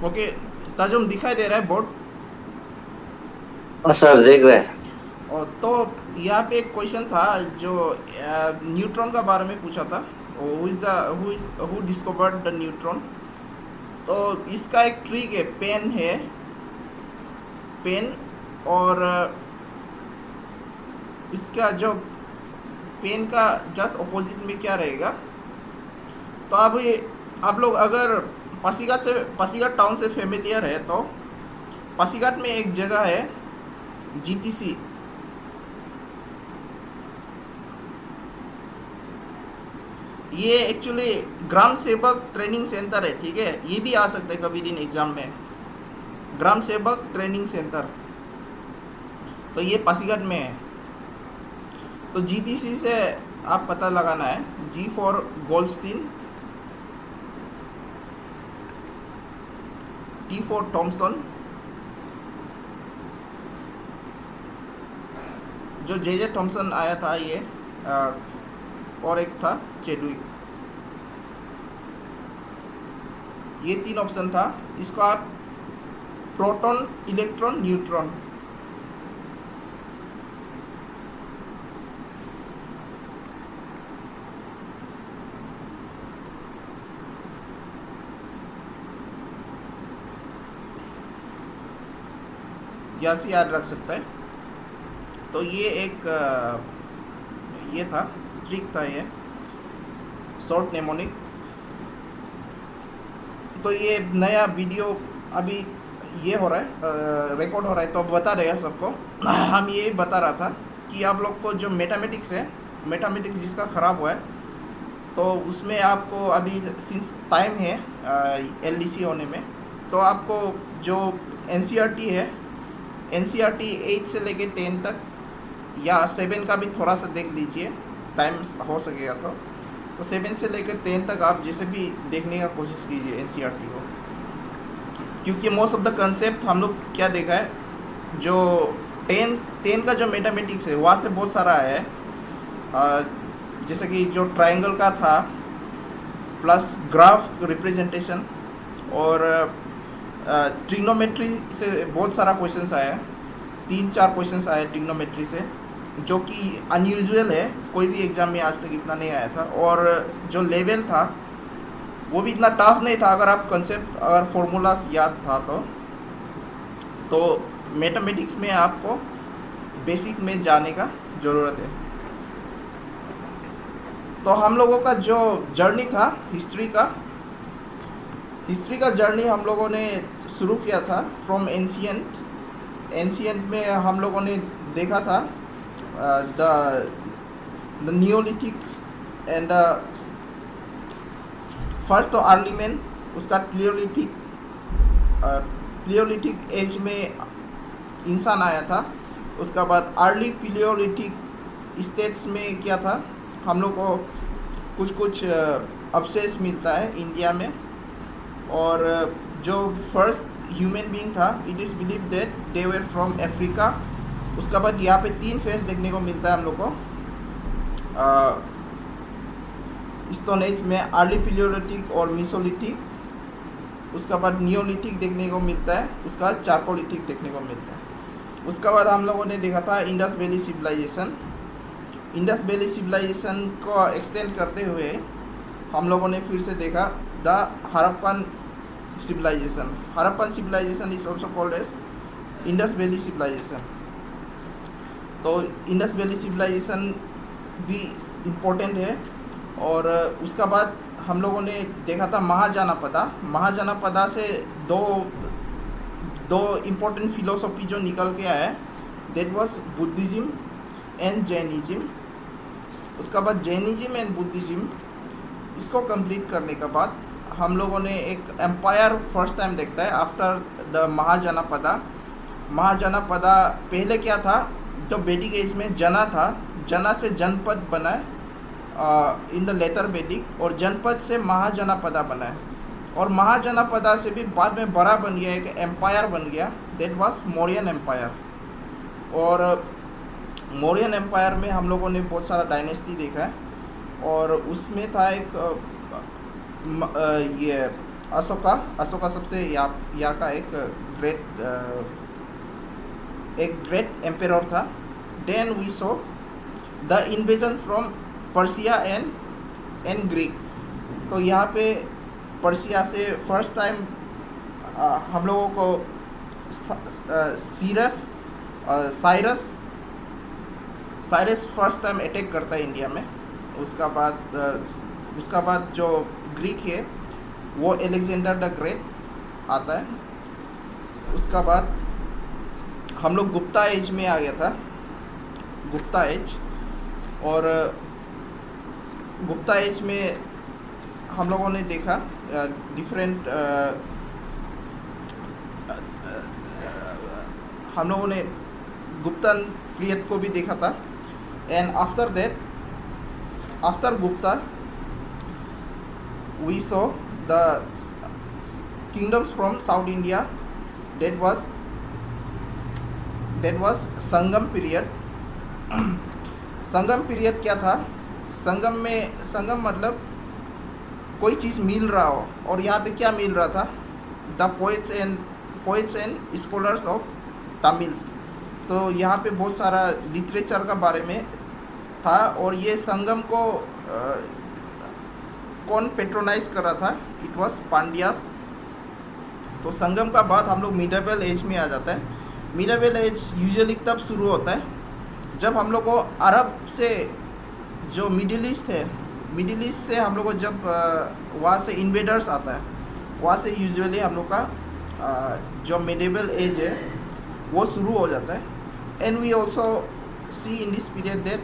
Okay, ताजुम दिखाई दे रहा है बोर्ड? हाँ सर, देख रहे हैं। और तो यहाँ पे एक क्वेश्चन था जो न्यूट्रॉन का बारे में पूछा था। Who discovered the neutron. तो इसका एक ट्रिक है, पेन है, पेन। और इसका जो पेन का जस्ट ऑपोजिट में क्या रहेगा। तो अब ये आप लोग अगर पासीघाट टाउन से फेमिलियर है तो पासीघाट में एक जगह है जीटीसी। ये एक्चुअली ग्राम सेवक ट्रेनिंग सेंटर है, ठीक है। ये भी आ सकता है कभी दिन एग्जाम में, ग्राम सेवक ट्रेनिंग सेंटर। तो ये पासीघाट में है। तो जीटीसी से आप पता लगाना है, G for Goldstein, T for Thomson. जो जे थॉमसन आया था ये, और एक था चेडविक। ये 3 ऑप्शन था। इसको आप प्रोटॉन, इलेक्ट्रॉन, न्यूट्रॉन। या से याद रख सकता है। तो ये एक ये था, ट्रिक था ये, शॉर्ट नेमोनिक। तो ये नया वीडियो अभी ये हो रहा है, रिकॉर्ड हो रहा है, तो अब बता देगा सबको। हम ये बता रहा था कि आप लोग को जो मैथमेटिक्स है, मैथमेटिक्स जिसका ख़राब हुआ है, तो उसमें आपको अभी सिंस टाइम है एलडीसी होने में, तो आपको जो एनसीईआरटी है, एनसीईआरटी 8 से लेके 10 तक, या 7 का भी थोड़ा सा देख लीजिए, टाइम हो सकेगा तो 7 से लेकर 10 तक आप जैसे भी देखने का कोशिश कीजिए एनसीईआरटी को। क्योंकि मोस्ट ऑफ द कंसेप्ट हम लोग क्या देखा है, जो 10 का जो मैथमेटिक्स है वहाँ से बहुत सारा है। जैसे कि जो ट्रायंगल का था, प्लस ग्राफ रिप्रेजेंटेशन, और ट्रिग्नोमेट्री से बहुत सारा क्वेश्चंस आया है। 3-4 क्वेश्चंस आए ट्रिग्नोमेट्री से, जो कि अनयूजुअल है, कोई भी एग्ज़ाम में आज तक इतना नहीं आया था। और जो लेवल था वो भी इतना टफ नहीं था, अगर आप कंसेप्ट, अगर फॉर्मूलाज याद था तो मैथमेटिक्स में आपको बेसिक में जाने का ज़रूरत है। तो हम लोगों का जो जर्नी था हिस्ट्री का जर्नी हम लोगों ने शुरू किया था फ्रॉम एंशियंट में हम लोगों ने देखा था द नियोलिथिक्स एंड फर्स्ट तो अर्ली मैन, उसका प्लियोलिथिक एज में इंसान आया था। उसका बाद अर्ली प्लियोलिथिक स्टेट्स में क्या था, हम लोग को कुछ अवशेष मिलता है इंडिया में। और जो फर्स्ट ह्यूमन बीइंग था, it is believe that they were from Africa. उसका बाद यहाँ पे 3 फेस देखने को मिलता है हम लोग को स्टोन एज में, अर्ली पिलियोलिथिक और मिसोलिथिक। उसका बाद नियोलिथिक देखने को मिलता है, उसका बाद चारकोलिथिक देखने को मिलता है। उसका बाद हम लोगों ने देखा था Indus valley civilization. Indus valley civilization को एक्सटेंड करते हुए हम लोगों ने फिर से देखा the Harappan civilization. Harappan civilization is also called as Indus valley civilization. तो इंडस वैली सिविलाइजेशन भी इम्पोर्टेंट है। और उसका बाद हम लोगों ने देखा था महाजनपदा से दो इम्पोर्टेंट फिलोसॉफी जो निकल के आया है, that was Buddhism and Jainism. उसका बाद जैनिज़्म एंड बुद्धिज़्म, इसको कंप्लीट करने के बाद हम लोगों ने एक एम्पायर फर्स्ट टाइम देखता है आफ्टर द महाजनपदा। पहले क्या था, जो वैदिक एज में जना था, जना से जनपद बना है इन द लेटर वैदिक, और जनपद से महाजनपदा बना है। और महाजनपदा से भी बाद में बड़ा बन गया, एक एम्पायर बन गया, दैट वाज मौर्यन एम्पायर। और मौर्यन एम्पायर में हम लोगों ने बहुत सारा डायनेस्टी देखा है। और उसमें था एक ये अशोका अशोका सबसे यहाँ का एक ग्रेट एम्पेरर था. Then we saw the invasion from Persia and Greek. तो यहाँ पे पर्सिया से फर्स्ट टाइम हम लोगों को साइरस फर्स्ट टाइम अटैक करता है इंडिया में. उसका बाद जो ग्रीक है वो एलेक्जेंडर द ग्रेट आता है. उसका बाद हम लोग गुप्ता एज में आ गया था. गुप्ता एज, और गुप्ता एज में हम लोगों ने देखा डिफरेंट हम लोगों ने गुप्तन पीरियड को भी देखा था. And after that, after Gupta we saw the kingdoms from South India. That was Sangam period. Sangam period क्या था? संगम मतलब कोई चीज़ मिल रहा हो. और यहाँ पे क्या मिल रहा था? The poets and scholars of Tamils. तो यहाँ पे बहुत सारा लिटरेचर का बारे में था. और ये संगम को कौन पेट्रोनाइज कर रहा था? It was Pandyas. तो संगम का बाद हम लोग मिडिवल एज में आ जाता है. मिडिवल एज यूजुअली तब शुरू होता है जब हम लोग को अरब से, जो मिडिल ईस्ट है, मिडिल ईस्ट से हम लोग को जब वहाँ से इन्वेडर्स आता है, वहाँ से यूजुअली हम लोग का जो मिडिवल एज है वो शुरू हो जाता है. And we also see in this period that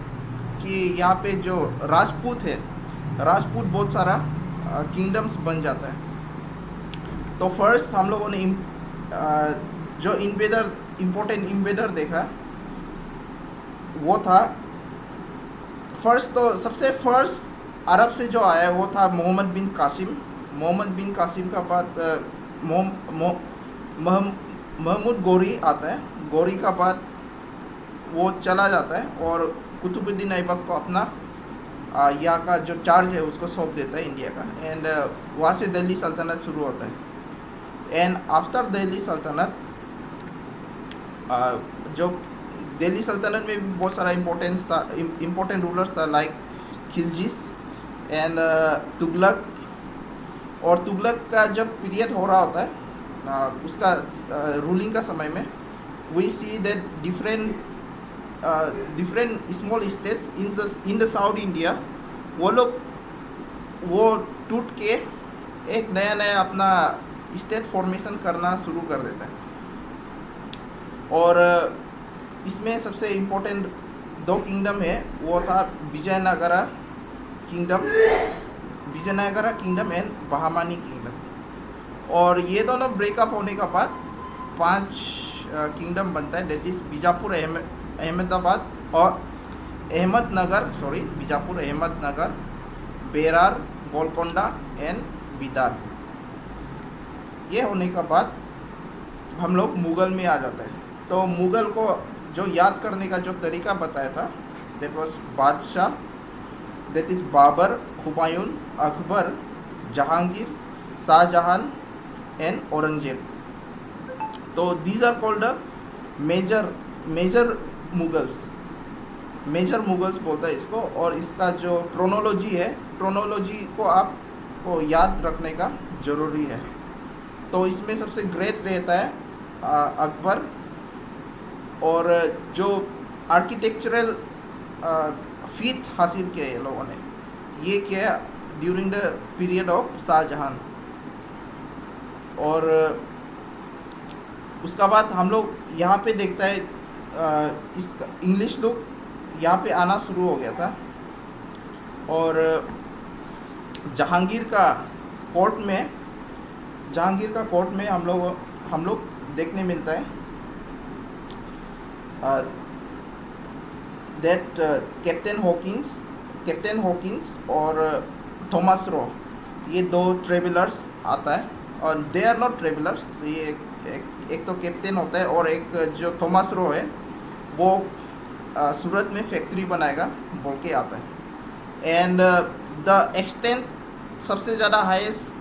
कि यहाँ पे जो राजपूत है, राजपूत बहुत सारा किंगडम्स बन जाता है. तो फर्स्ट हम लोगों ने जो इम्पोर्टेंट इन्वेडर देखा वो था तो सबसे फर्स्ट अरब से जो आया वो था मोहम्मद बिन कासिम. मोहम्मद बिन कासिम का बाद महमूद गौरी आता है. गौरी का बाद वो चला जाता है और कुतुबुद्दीन ऐबक को अपना यहाँ का जो चार्ज है उसको सौंप देता है इंडिया का. एंड वहाँ से दिल्ली सल्तनत शुरू होता है. एंड आफ्टर दिल्ली सल्तनत, जो दिल्ली सल्तनत में भी बहुत सारा इम्पोर्टेंट रूलर्स था, लाइक खिलजिस एंड तुगलक. और तुगलक का जब पीरियड हो रहा होता है उसका रूलिंग का समय में, we see that different small states in the South India, वो टूट के एक नया अपना स्टेट फॉर्मेशन करना शुरू कर देता है. और इसमें सबसे इम्पोर्टेंट दो किंगडम है, वो था Vijayanagara kingdom and Bahmani kingdom. और ये दोनों ब्रेकअप होने का बाद 5 किंगडम बनता है. दैट इज बीजापुर, अहमदाबाद और बीजापुर, अहमदनगर, बेरार, गोलकोंडा एंड बिदार. ये होने का बाद हम लोग मुग़ल में आ जाता है. तो मुग़ल को जो याद करने का जो तरीका बताया था, दैट वाज बादशाह, that is Babur, Humayun, Akbar, Jahangir, Shah Jahan and Aurangzeb. तो these are called major Mughals बोलता है इसको. और इसका जो क्रोनोलॉजी को आपको याद रखने का ज़रूरी है. तो इसमें सबसे ग्रेट रहता है अकबर. और जो आर्किटेक्चरल फीट हासिल किया ये लोगों ने, ये किया during the period of Shahjahan. और उसका बाद हम लोग यहाँ पे देखता है इसका इंग्लिश लुक यहाँ पे आना शुरू हो गया था. और जहांगीर का कोर्ट में हम लोग देखने मिलता है दैट कैप्टन हॉकिंस और थॉमस रो, ये 2 ट्रेवलर्स आता है. और दे आर नॉट ट्रेवलर्स, ये एक तो कैप्टन होता है और एक जो थॉमस रो है वो सूरत में फैक्ट्री बनाएगा बोल के आता है. एंड द एक्सटेंट सबसे ज़्यादा हाईएस्ट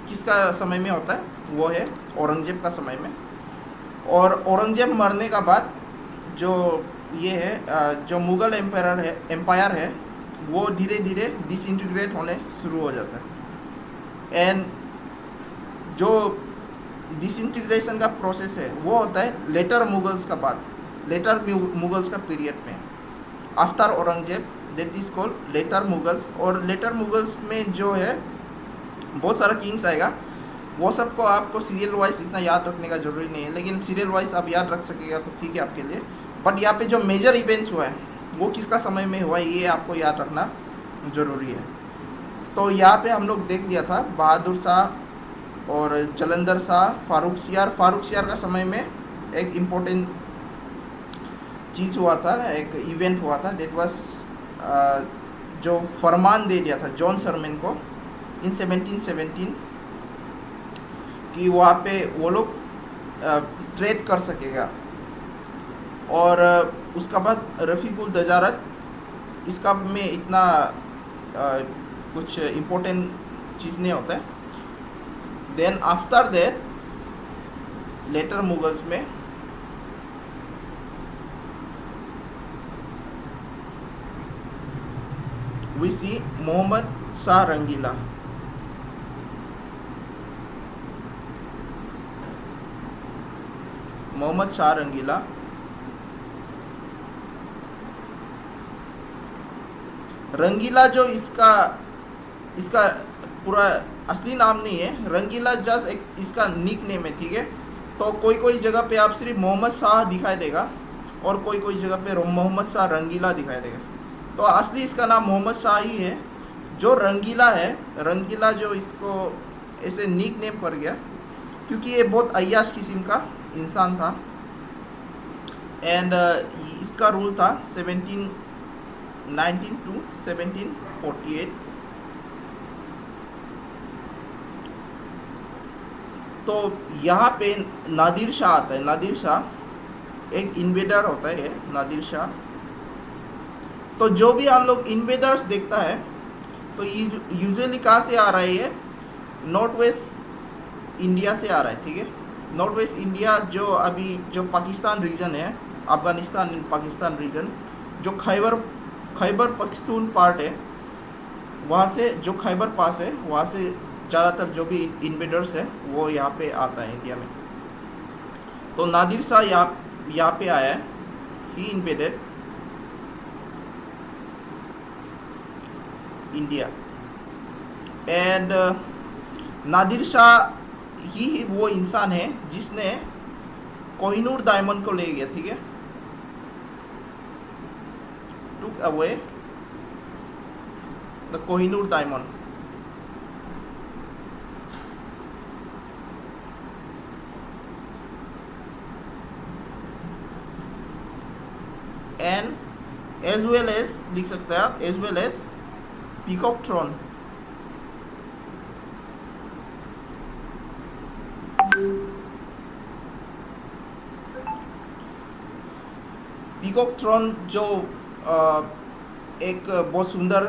किसका समय में होता है, वो है औरंगजेब का समय में। और औरंगजेब मरने का बाद जो ये है जो मुग़ल एम्पायर है वो धीरे धीरे डिसइंटीग्रेट होने शुरू हो जाता है। एंड जो डिसइंटीग्रेशन का प्रोसेस है वो होता है लेटर मुगल्स का बाद, लेटर मुगल्स का पीरियड में, after Aurangzeb, that is called later Mughals. और लेटर मुगल्स में जो है बहुत सारा किंग्स आएगा, वो सबको आपको सीरियल वाइज इतना याद रखने का ज़रूरी नहीं है, लेकिन सीरियल वाइज आप याद रख सकेगा तो ठीक है आपके लिए। बट यहाँ पे जो मेजर इवेंट्स हुआ है वो किसका समय में हुआ है ये आपको याद रखना ज़रूरी है। तो यहाँ पे हम लोग देख लिया था बहादुर शाह और जलंधर शाह, फारूक सियार का समय में एक इम्पोर्टेंट चीज़ हुआ था, एक इवेंट हुआ था, डेट वाज जो फरमान दे दिया था जॉन सरमैन को इन 1717 कि वहाँ पे वो लोग ट्रेड कर सकेगा। और उसका बाद रफ़ीकुल दजारत, इसका में इतना कुछ इम्पोर्टेंट चीज़ नहीं होता है। Then after that later Mughals में वी सी मोहम्मद शाह रंगीला। मोहम्मद शाह रंगीला जो इसका पूरा असली नाम नहीं है, रंगीला जस्ट एक इसका निक नेम है, ठीक है। तो कोई जगह पे आप सिर्फ मोहम्मद शाह दिखाई देगा और कोई जगह पे मोहम्मद शाह रंगीला दिखाई देगा। तो असली इसका नाम मोहम्मद शाह ही है। जो रंगीला है, रंगीला जो इसको ऐसे निक नेम पड़ गया क्योंकि ये बहुत अय्याश किस्म का इंसान था। एंड इसका रूल था 1719 टू 1748। तो यहाँ पे नादिर शाह आता है। नादिर शाह एक इन्वेडर होता है, नादिर शाह। तो जो भी हम लोग इन्वेडर्स देखता है तो यूजुअली कहाँ से आ रहा है, ये नॉर्थ वेस्ट इंडिया से आ रहा है, ठीक है। नॉर्थ वेस्ट इंडिया जो अभी जो पाकिस्तान रीजन है, अफ़गानिस्तान पाकिस्तान रीजन, जो खैबर पख्तून पार्ट है, वहाँ से जो खैबर पास है वहाँ से ज़्यादातर जो भी इन्वेडर्स है वो यहाँ पे आता है इंडिया में। तो नादिर शाह यहाँ पे आया है, he invaded India. And Nadir Shah ही वो इंसान है जिसने कोहिनूर डायमंड को ले गया, ठीक है, took away the Kohinoor diamond. And as well as लिख सकते हैं आप, as well as peacock throne. Peacock throne जो एक बहुत सुंदर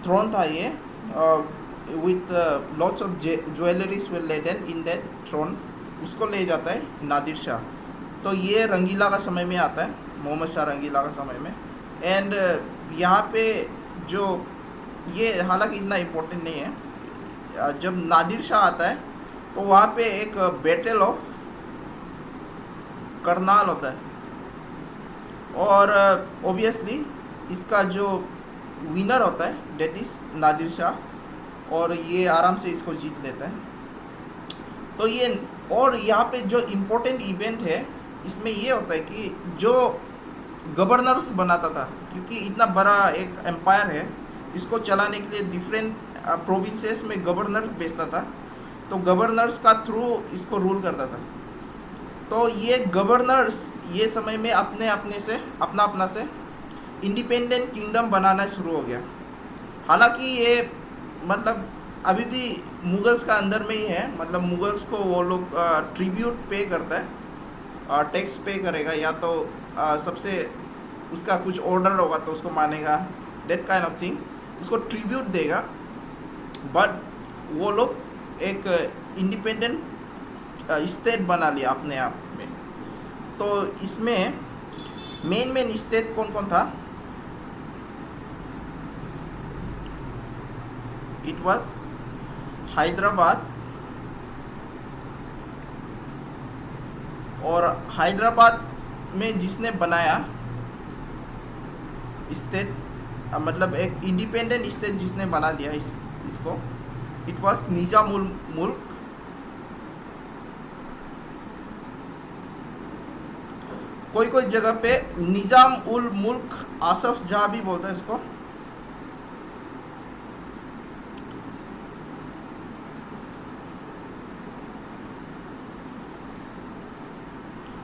थ्रोन था ये, with lots of jewelleries were laden in that throne, उसको ले जाता है नादिर शाह। तो ये रंगीला का समय में आता है, मोहम्मद शाह रंगीला का समय में। एंड यहाँ पे जो ये हालांकि इतना इम्पोर्टेंट नहीं है, जब नादिर शाह आता है तो वहाँ पे एक बैटल ऑफ करनाल होता है और ऑब्वियसली इसका जो विनर होता है डेट इज़ नादिर शाह, और ये आराम से इसको जीत लेता है। तो ये और यहाँ पे जो इम्पोर्टेंट इवेंट है इसमें ये होता है कि जो गवर्नर्स बनाता था, क्योंकि इतना बड़ा एक एम्पायर है, इसको चलाने के लिए डिफरेंट प्रोविंसेस में गवर्नर भेजता था, तो गवर्नर्स का थ्रू इसको रूल करता था। तो ये गवर्नर्स ये समय में अपना से इंडिपेंडेंट किंगडम बनाना शुरू हो गया। हालांकि ये मतलब अभी भी मुगल्स का अंदर में ही है, मतलब मुगल्स को वो लोग ट्रिब्यूट पे करता है, टैक्स पे करेगा, या तो सबसे उसका कुछ ऑर्डर होगा तो उसको मानेगा, दैट काइंड ऑफ थिंग। उसको ट्रिब्यूट देगा, बट वो लोग एक इंडिपेंडेंट स्टेट बना लिया अपने आप में। तो इसमें मेन स्टेट कौन कौन था? इट वाज हैदराबाद, और हैदराबाद में जिसने बनाया स्टेट, मतलब एक इंडिपेंडेंट स्टेट जिसने बना लिया इसको, इट वाज निजाम उल मुल्क। कोई कोई जगह पे निजाम उल मुल्क आसफ जहाँ भी बोलता है इसको।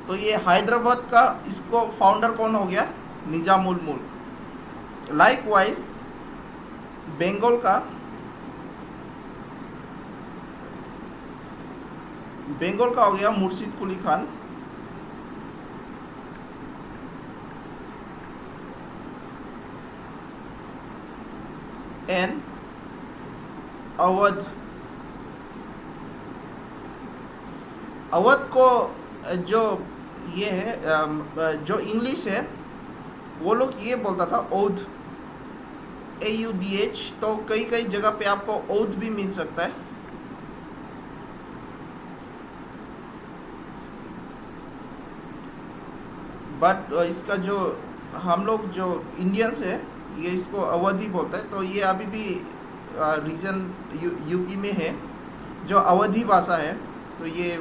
तो ये हैदराबाद का इसको फाउंडर कौन हो गया? निजाम उल मुल्क। लाइकवाइज बंगाल का हो गया मुर्शिद कुली खान। एंड अवध को जो ये है, जो इंग्लिश है वो लोग ये बोलता था औध, AUDH। तो कई कई जगह पे आपको औध भी मिल सकता है। बट इसका जो हम लोग जो इंडियंस है ये इसको अवधी बोलता है। तो ये अभी भी रीजन यूपी में है जो अवधी भाषा है। तो ये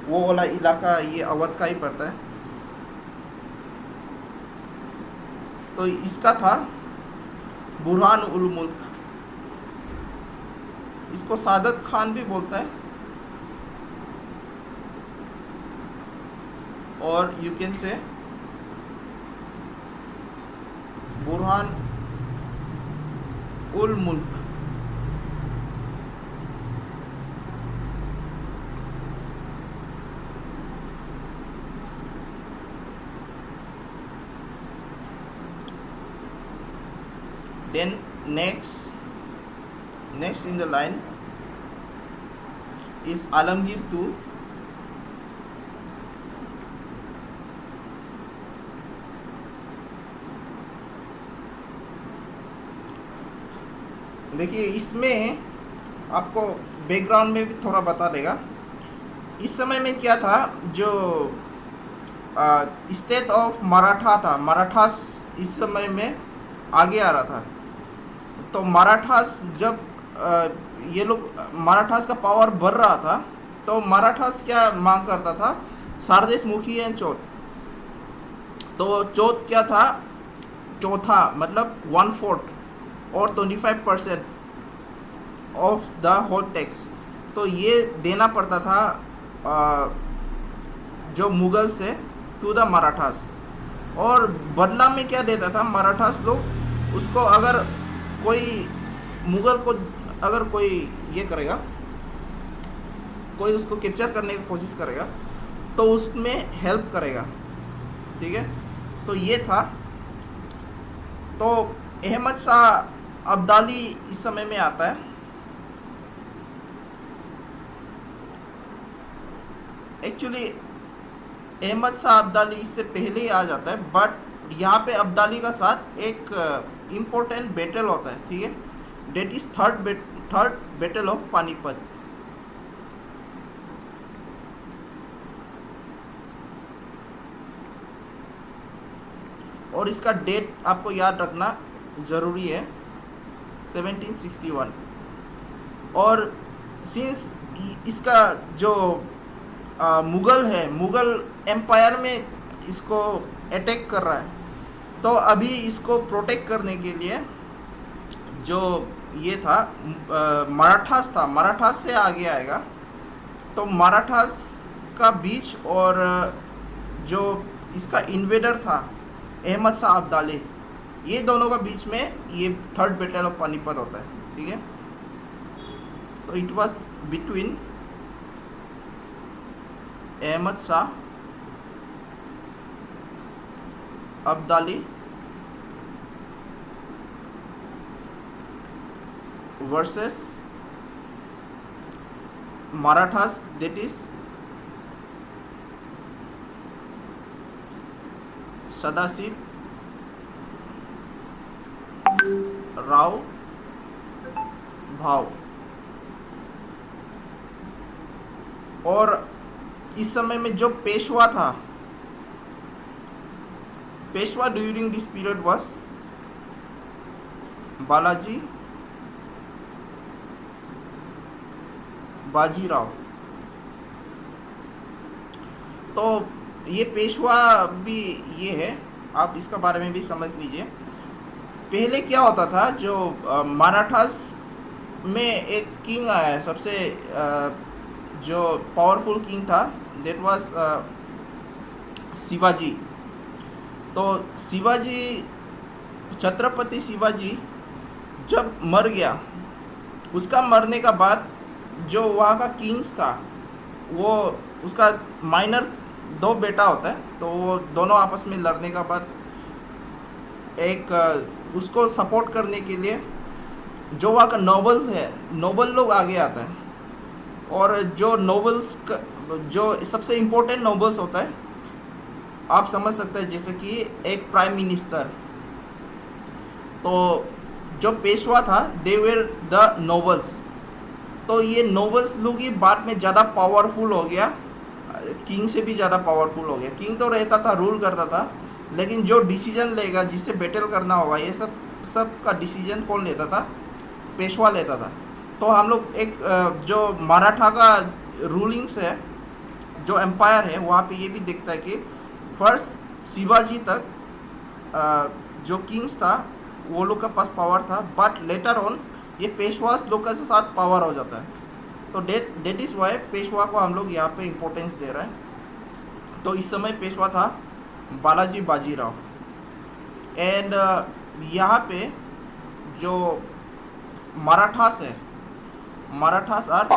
वो वाला इलाका ये अवध का ही पड़ता है। तो इसका था बुरहान उल मुल्क। इसको सादत खान भी बोलता है, और यू कैन से बुरहान उल मुल्क। Then next in the line is Alamgir II। देखिए इसमें आपको बैकग्राउंड में भी थोड़ा बता देगा। इस समय में क्या था, जो स्टेट ऑफ मराठा था, मराठास इस समय में आगे आ रहा था। तो मराठास जब ये लोग मराठास का पावर बढ़ रहा था, तो मराठास क्या मांग करता था? सारदेश मुखी एंड चौथ। तो चौथ क्या था? चौथा मतलब 1/4 और 25% ऑफ द होल टैक्स। तो ये देना पड़ता था जो मुगल से टू द मराठास। और बदला में क्या देता था मराठास लोग? उसको अगर कोई मुगल को अगर कोई ये करेगा, कोई उसको कैप्चर करने की कोशिश करेगा, तो उसमें हेल्प करेगा। ठीक है, तो ये था। तो अहमद शाह अब्दाली इस समय में आता है। एक्चुअली अहमद शाह अब्दाली इससे पहले ही आ जाता है, बट यहाँ पे अब्दाली का साथ एक इम्पोर्टेंट बैटल होता है। ठीक है, that is third battle of Panipat. और इसका डेट आपको याद रखना जरूरी है, 1761। और सिंस इसका जो मुगल है, मुगल एम्पायर में इसको अटैक कर रहा है, तो अभी इसको प्रोटेक्ट करने के लिए जो ये था मराठास था, मराठास से आगे आएगा। तो मराठास का बीच और जो इसका इन्वेडर था अहमद शाह अब्दाली, ये दोनों का बीच में ये थर्ड बैटल ऑफ पानीपत होता है। ठीक है, तो it was between Ahmad Shah Abdali versus Marathas, that is Sadasiv Rao भाव। और इस समय में जो पेशवा था, Peshwa during this period was Balaji Bajirao. तो ये पेशवा भी ये है, आप इसका बारे में भी समझ लीजिए। पहले क्या होता था, जो मराठास में एक किंग आया है, सबसे जो पावरफुल किंग था, दैट वाज शिवाजी। तो शिवाजी, छत्रपति शिवाजी जब मर गया, उसका मरने का बाद जो वहाँ का किंग्स था, वो उसका माइनर 2 बेटा होता है, तो वो दोनों आपस में लड़ने का बाद एक उसको सपोर्ट करने के लिए जो वहाँ का नोबल्स है, नोबल लोग आगे आता है। और जो नोबल्स जो सबसे इम्पोर्टेंट नोबल्स होता है, आप समझ सकते हैं, जैसे कि एक प्राइम मिनिस्टर। तो जो पेशवा था, दे वर द नोबल्स। तो ये नोबल्स लोग ही बाद में ज़्यादा पावरफुल हो गया, किंग से भी ज़्यादा पावरफुल हो गया। किंग तो रहता था, रूल करता था, लेकिन जो डिसीजन लेगा, जिससे बैटल करना होगा, ये सब का डिसीजन कौन लेता था? पेशवा लेता था। तो हम लोग एक जो मराठा का रूलिंग्स है, जो एम्पायर है, वहाँ पे ये भी दिखता है कि फर्स्ट शिवाजी तक जो किंग्स था, वो लोग का पास पावर था, बट लेटर ऑन ये पेशवास लोग के साथ पावर हो जाता है। तो डेट इज़ वाई पेशवा को हम लोग यहाँ पे इम्पोर्टेंस दे रहे हैं। तो इस समय पेशवा था बालाजी बाजीराव। एंड यहाँ पे जो मराठास है, Marathas are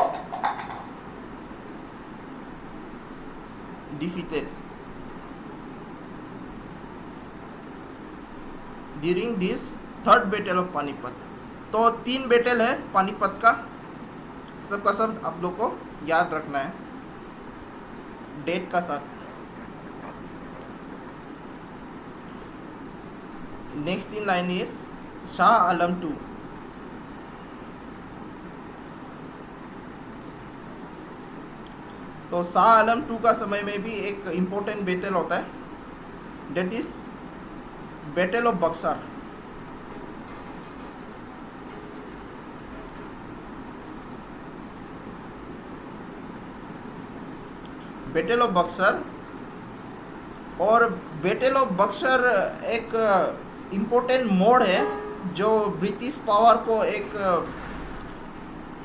defeated during this third battle of Panipat. तो 3 बैटल है पानीपत का, सबका सब आप लोग को याद रखना है डेट का साथ। Next in line is Shah Alam 2। तो शाह आलम 2 का समय में भी एक इम्पोर्टेंट बैटल होता है, that is battle of Buxar. Battle of Buxar. और बैटल ऑफ बक्सर एक इम्पोर्टेंट मोड़ है, जो ब्रिटिश पावर को एक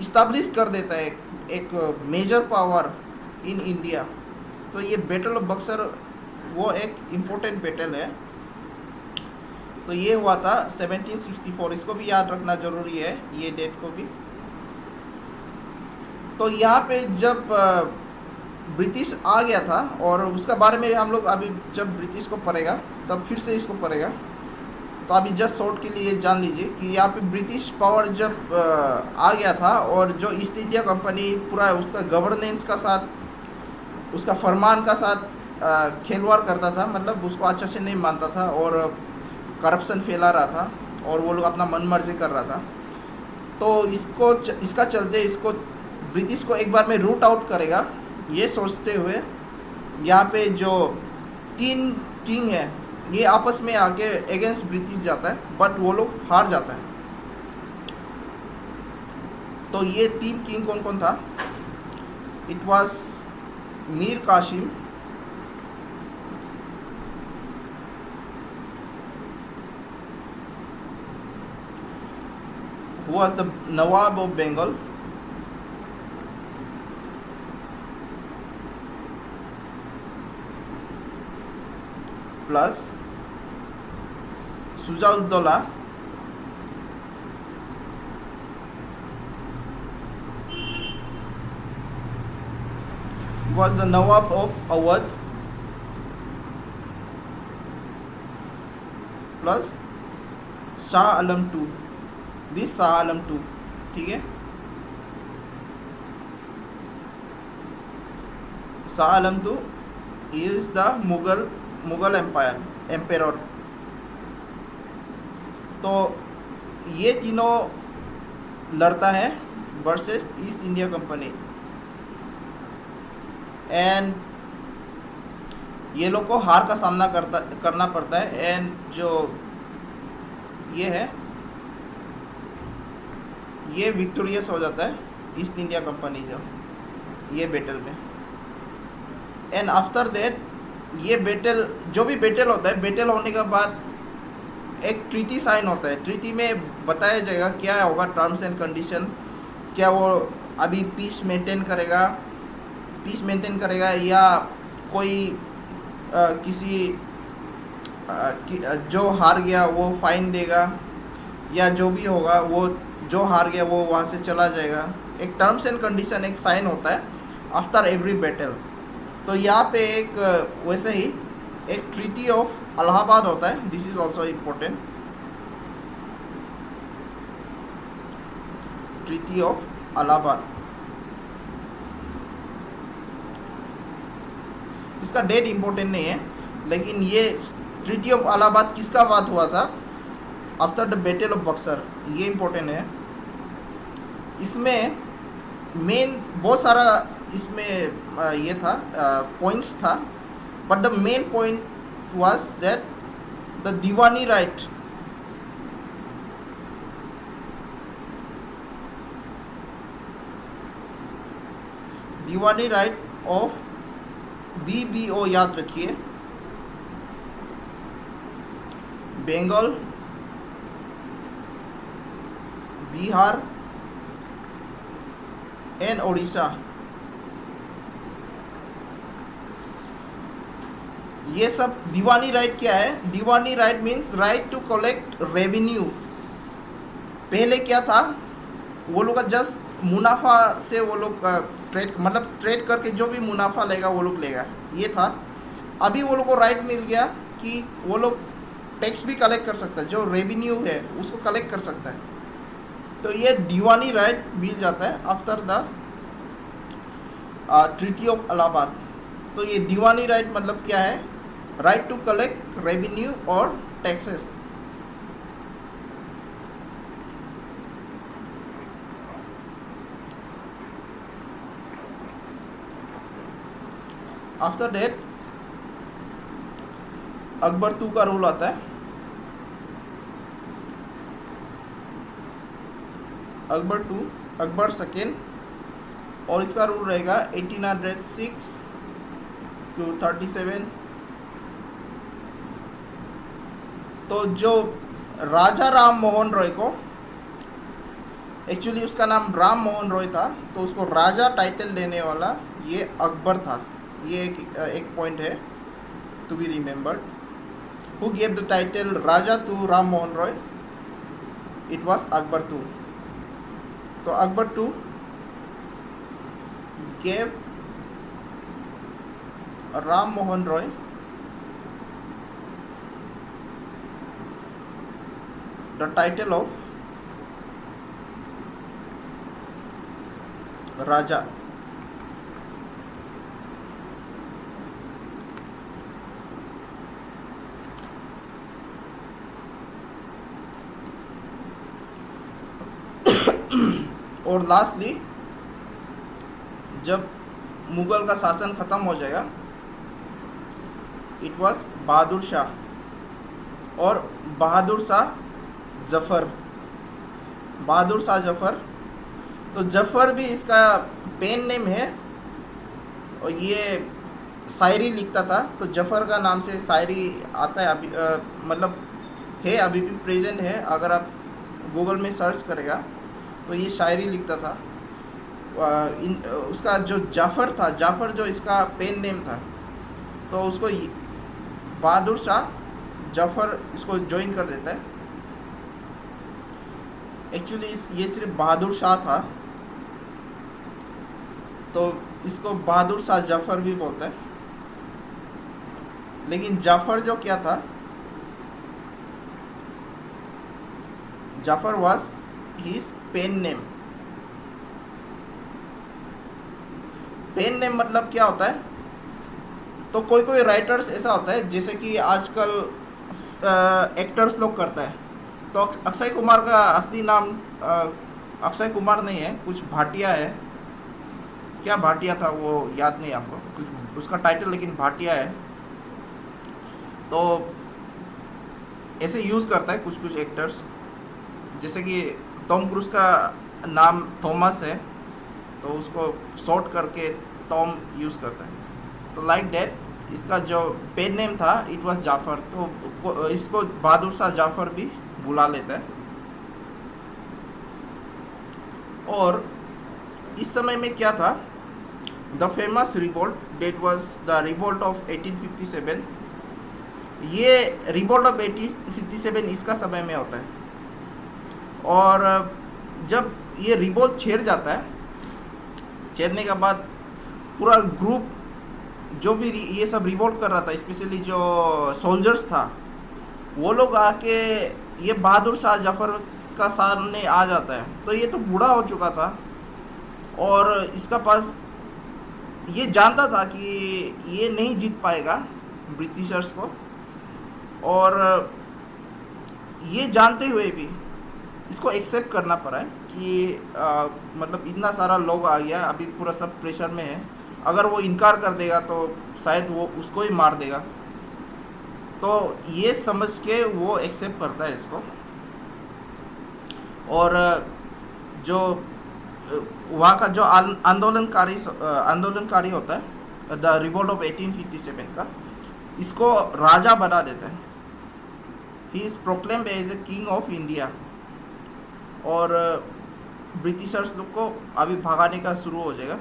इस्टेब्लिश कर देता है, एक मेजर पावर इन इंडिया। तो ये बैटल ऑफ बक्सर वो एक इम्पोर्टेंट बैटल है। तो ये हुआ था 1764, इसको भी याद रखना ज़रूरी है, ये डेट को भी। तो यहाँ पे जब ब्रिटिश आ गया था, और उसका बारे में हम लोग अभी जब ब्रिटिश को पढ़ेगा तब फिर से इसको पढ़ेगा। तो अभी जस्ट शॉर्ट के लिए जान लीजिए कि यहाँ पे ब्रिटिश पावर जब आ गया था, और जो ईस्ट इंडिया कंपनी पूरा उसका गवर्नेंस का साथ, उसका फरमान का साथ खेलवाड़ करता था, मतलब उसको अच्छे से नहीं मानता था, और करप्शन फैला रहा था, और वो लोग अपना मन मर्जी कर रहा था। तो इसका चलते इसको ब्रिटिश को एक बार में रूट आउट करेगा, ये सोचते हुए यहाँ पे जो 3 किंग है, ये आपस में आके अगेंस्ट ब्रिटिश जाता है, बट वो लोग हार जाता है। तो ये 3 किंग कौन कौन था? It was Mir Qasim, who was the Nawab of Bengal, plus Sujauddaulah, was the Nawab of Awadh, plus Shah Alam II, this Shah Alam II, ठीक है। Shah Alam two is the Mughal empire. तो ये तीनों लड़ता है versus East India Company, and ये लोग को हार का सामना करना पड़ता है। एंड जो ये है ये विक्टोरियस हो जाता है ईस्ट इंडिया कंपनी जो ये बैटल में। एंड आफ्टर दैट ये बैटल, जो भी बैटल होता है, बैटल होने के बाद एक ट्रीटी साइन होता है। ट्रीटी में बताया जाएगा क्या होगा टर्म्स एंड कंडीशन, क्या वो अभी पीस मेंटेन करेगा या कोई किसी जो हार गया वो फाइन देगा, या जो भी होगा वो जो हार गया वो वहाँ से चला जाएगा। एक टर्म्स एंड कंडीशन, एक साइन होता है आफ्टर एवरी बैटल। तो यहाँ पे एक वैसे ही एक ट्रीटी ऑफ इलाहाबाद होता है, this is also important. Treaty of Allahabad, इसका डेट इम्पोर्टेंट नहीं है, लेकिन ये ट्रीटी ऑफ इलाहाबाद किसका बात हुआ था after the battle of Buxar, ये इम्पोर्टेंट है। इसमें मेन बहुत सारा इसमें ये था पॉइंट्स था, but the main point was that the Deewani right, Deewani right of BBO, याद रखिए, बंगाल, बिहार एंड ओडिशा। ये सब दीवानी राइट क्या है? Diwani right means right to collect revenue. पहले क्या था, वो लोग का जस्ट मुनाफा से वो लोग ट्रेड करके जो भी मुनाफा लेगा वो लोग लेगा, ये था। अभी वो लोग को राइट मिल गया कि वो लोग टैक्स भी कलेक्ट कर सकता है, जो रेवेन्यू है उसको कलेक्ट कर सकता है। तो ये दीवानी राइट मिल जाता है after the treaty of Allahabad. तो ये दीवानी राइट मतलब क्या है? राइट टू कलेक्ट रेवेन्यू और taxes. After that Akbar II का रूल आता है। अकबर II, अकबर II, और इसका रूल रहेगा 1806 to 37। तो जो राजा राम मोहन रॉय को, एक्चुअली उसका नाम राम मोहन रॉय था, तो उसको राजा टाइटल देने वाला ये अकबर था। ये एक पॉइंट है to be remembered. Who gave the title raja to Ram Mohan Roy? It was Akbar II। तो Akbar II gave Ram Mohan Roy the title of Raja। और लास्टली जब मुगल का शासन ख़त्म हो जाएगा, इट वाज बहादुर शाह और बहादुर शाह जफ़र। बहादुर शाह जफ़र, तो जफ़र भी इसका पेन नेम है, और ये शायरी लिखता था। तो जफ़र का नाम से शायरी आता है अभी, मतलब है, अभी भी प्रेजेंट है। अगर आप गूगल में सर्च करेगा तो ये शायरी लिखता था। उसका जो जाफ़र था, जाफ़र जो इसका पेन नेम था, तो उसको बहादुर शाह जाफ़र इसको ज्वाइन कर देता है। एक्चुअली ये सिर्फ बहादुर शाह था, तो इसको बहादुर शाह जाफ़र भी बोलता है। लेकिन जाफ़र जो क्या था, Zafar was his pen name. Pen name मतलब क्या होता है, तो कोई कोई राइटर्स ऐसा होता है जैसे कि आजकल एक्टर्स लोग करता है। तो अक्षय कुमार का असली नाम अक्षय कुमार नहीं है, कुछ भाटिया है। क्या भाटिया था वो याद नहीं आपको, कुछ उसका टाइटल लेकिन भाटिया है। तो ऐसे यूज़ करता है कुछ कुछ एक्टर्स, जैसे कि टॉम क्रूज का नाम थॉमस है, तो उसको शॉर्ट करके टॉम यूज़ करता है। तो लाइक दैट इसका जो पेन नेम था इट वाज जाफ़र, तो इसको बहादुर शाह जाफ़र भी बुला लेता है। और इस समय में क्या था, the famous revolt that was the revolt of 1857। ये रिवोल्ट ऑफ 1857 इसका समय में होता है। और जब ये रिवोल्ट छेड़ जाता है, छेड़ने के बाद पूरा ग्रुप जो भी ये सब रिवोल्ट कर रहा था, स्पेशली जो सोल्जर्स था, वो लोग आके ये बहादुर शाह जफर का सामने आ जाता है। तो ये तो बूढ़ा हो चुका था और इसका पास, ये जानता था कि ये नहीं जीत पाएगा ब्रिटिशर्स को, और ये जानते हुए भी इसको एक्सेप्ट करना पड़ा है कि मतलब इतना सारा लोग आ गया, अभी पूरा सब प्रेशर में है, अगर वो इनकार कर देगा तो शायद वो उसको ही मार देगा। तो ये समझ के वो एक्सेप्ट करता है इसको। और जो वहाँ का जो आंदोलनकारी होता है, द रिवोल्ट ऑफ 1857 का, इसको राजा बना देता है। He is proclaimed as a king of India. और ब्रिटिशर्स लोग को अभी भगाने का शुरू हो जाएगा,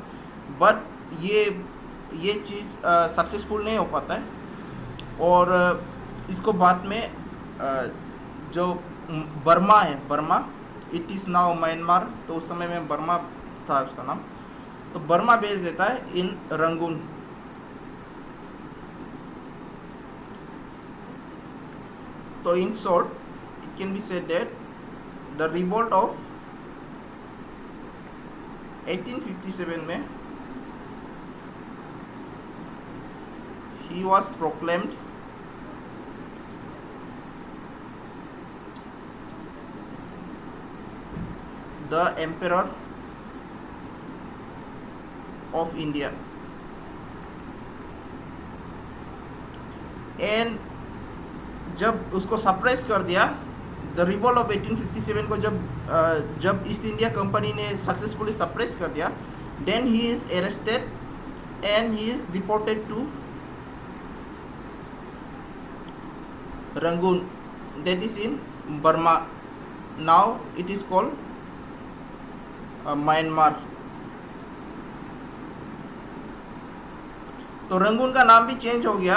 बट ये चीज़ सक्सेसफुल नहीं हो पाता है। और इसको बाद में जो बर्मा है, Burma, it is now Myanmar, तो उस समय में बर्मा था उसका नाम, तो बर्मा भेज देता है इन रंगून। तो in short it can be said that the revolt of 1857 में he was proclaimed the emperor of India। And जब उसको सप्रेस कर दिया, द रिवोल्ट ऑफ 1857 को जब ईस्ट इंडिया कंपनी ने सक्सेसफुली सप्रेस कर दिया, then he is arrested and he is deported to Rangoon, that is in Burma. Now it is called Myanmar. तो रंगून का नाम भी चेंज हो गया,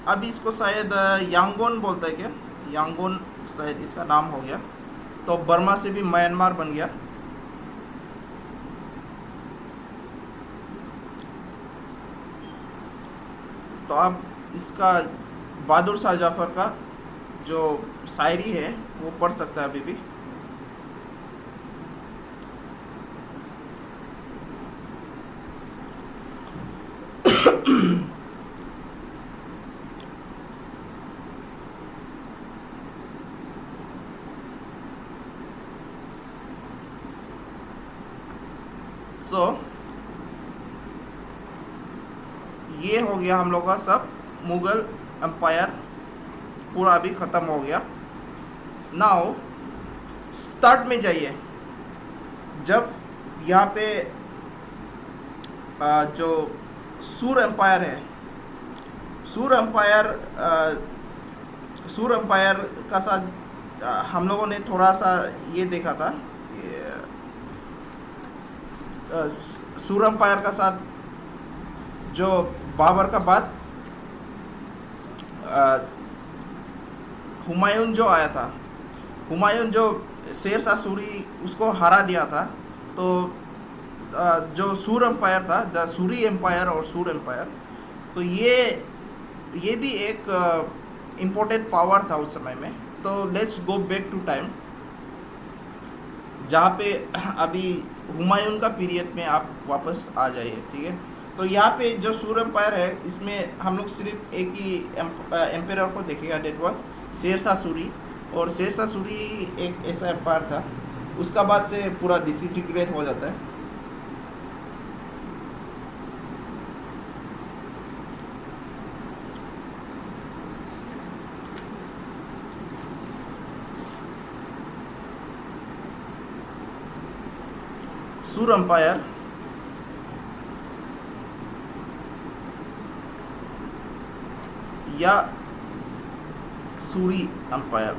अभी इसको शायद यांगोन बोलता है क्या, यांगोन शायद इसका नाम हो गया। तो बर्मा से भी म्यांमार बन गया। तो अब इसका बहादुर शाह जाफर का जो शायरी है वो पढ़ सकता है अभी भी। सो ये हो गया हम लोग का सब मुगल एम्पायर, पूरा अभी ख़त्म हो गया। नाउ स्टार्ट में जाइए, जब यहाँ पे जो सूर एम्पायर है, सूर एम्पायर का साथ हम लोगों ने थोड़ा सा ये देखा था, सूर एम्पायर का साथ जो बाबर का बाद हुमायूं जो आया था, हुमायूं जो शेर शाह सूरी उसको हरा दिया था। तो जो सूर एम्पायर था, द सूरी एम्पायर और सूर एम्पायर, तो ये भी एक इम्पोर्टेंट पावर था उस समय में। तो let's go back to time, जहाँ पे अभी हुमायूं का पीरियड में आप वापस आ जाइए, ठीक है। तो यहाँ पे जो सूर एम्पायर है इसमें हम लोग सिर्फ एक ही एम्पायर को देखेगा, डेट वॉज शेरशाह सूरी। और शेरशाह सूरी एक ऐसा एम्पायर था, उसका बाद से पूरा डिसइंटीग्रेट हो जाता है। सूर एम्पायर या सूरी एम्पायर,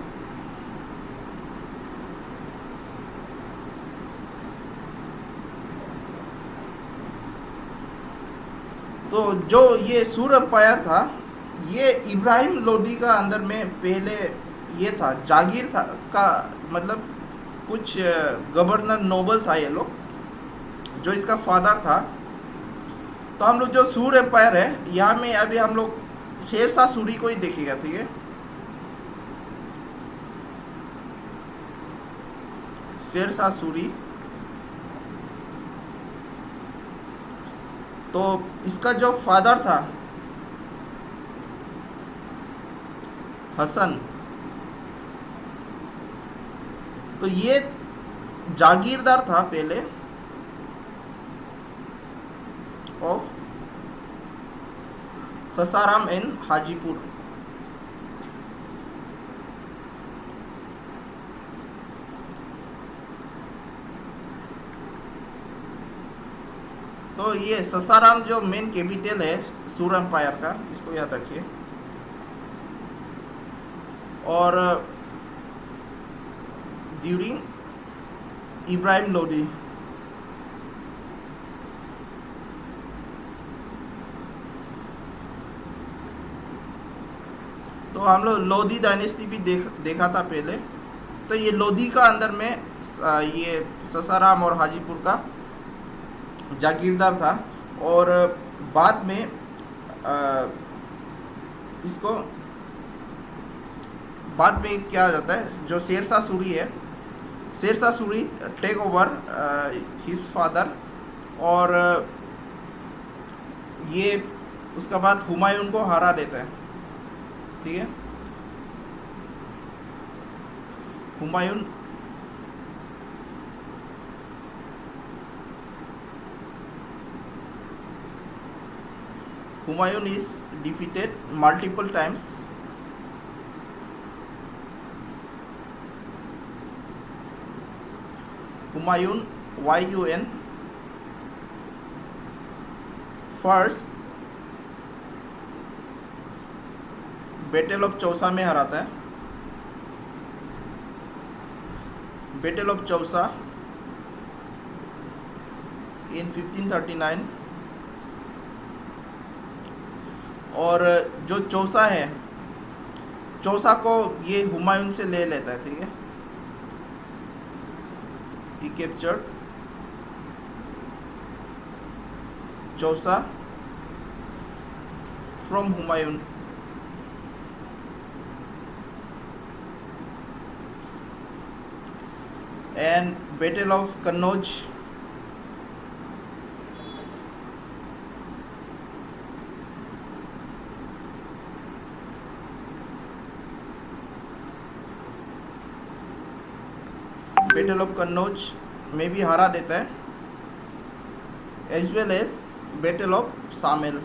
तो जो ये सूर एम्पायर था, ये इब्राहिम लोदी का अंदर में पहले ये था, जागीर था का मतलब कुछ गवर्नर नोबल था ये लोग, जो इसका फादर था। तो हम लोग जो सूर एम्पायर है यहाँ में अभी हम लोग शेरशाह सूरी को ही देखेगा, ठीक है। शेरशाह सूरी, तो इसका जो फादर था हसन, तो ये जागीरदार था पहले ऑफ ससाराम एंड हाजीपुर। तो ये ससाराम जो मेन कैपिटल है सूर एम्पायर का, इसको याद रखिए। और ड्यूरिंग इब्राहिम लोदी, तो हम लोग लोधी डायनेस्टी भी देखा था पहले। तो ये लोधी का अंदर में ये ससाराम और हाजीपुर का जागीरदार था। और बाद में इसको बाद में क्या हो जाता है, जो शेरशाह सूरी है, Shershah Suri take over his father. और ये उसका बाद हुमायूं को हरा देता है, ठीक है। Humayun is defeated multiple times. Humayun, YUN, first battle of Chausa में हराता है। बैटल ऑफ चौसा इन 1539। और जो चौसा है, चौसा को ये हुमायूं से ले लेता है, ठीक है। He captured Chausa from Humayun. And battle of Kannauj, battle of Kannauj में भी हारा देता है, as well as battle of Samel.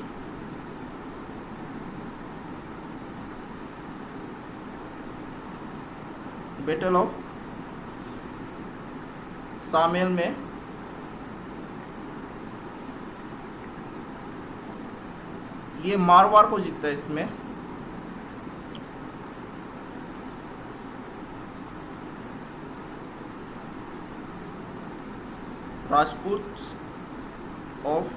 Battle of Samel में ये मारवाड़ को जीतता है। इसमें राजपूत ऑफ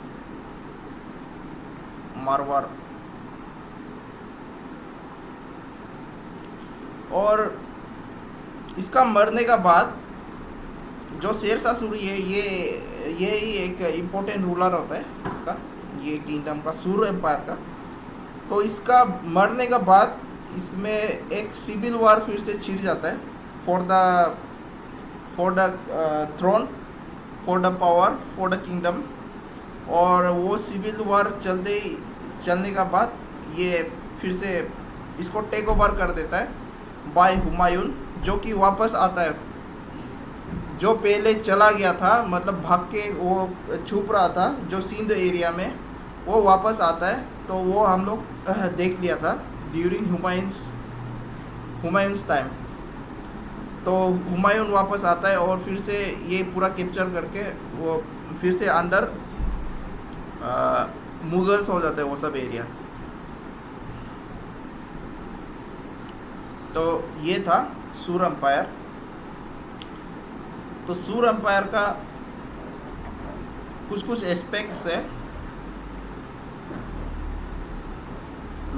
मारवाड़। और इसका मरने का बाद जो शेरशाह सूरी है, ये ही एक इम्पोर्टेंट रूलर होता है इसका, ये किंगडम का, सूर एम्पायर का। तो इसका मरने का बाद इसमें एक सिविल वार फिर से छिड़ जाता है for the throne, for the power, for the kingdom. और वो सिविल वॉर चलने का बाद ये फिर से इसको टेक ओवर कर देता है बाय हुमायूं, जो कि वापस आता है। जो पहले चला गया था, मतलब भाग के वो छुप रहा था जो सिंध एरिया में, वो वापस आता है। तो वो हम लोग देख लिया था ड्यूरिंग हुमायूंस टाइम। तो हुमायूं वापस आता है और फिर से ये पूरा कैप्चर करके वो फिर से अंडर मुगल्स हो जाते हैं वो सब एरिया। तो ये था सूर एम्पायर। तो सूर एम्पायर का कुछ कुछ एस्पेक्ट्स है,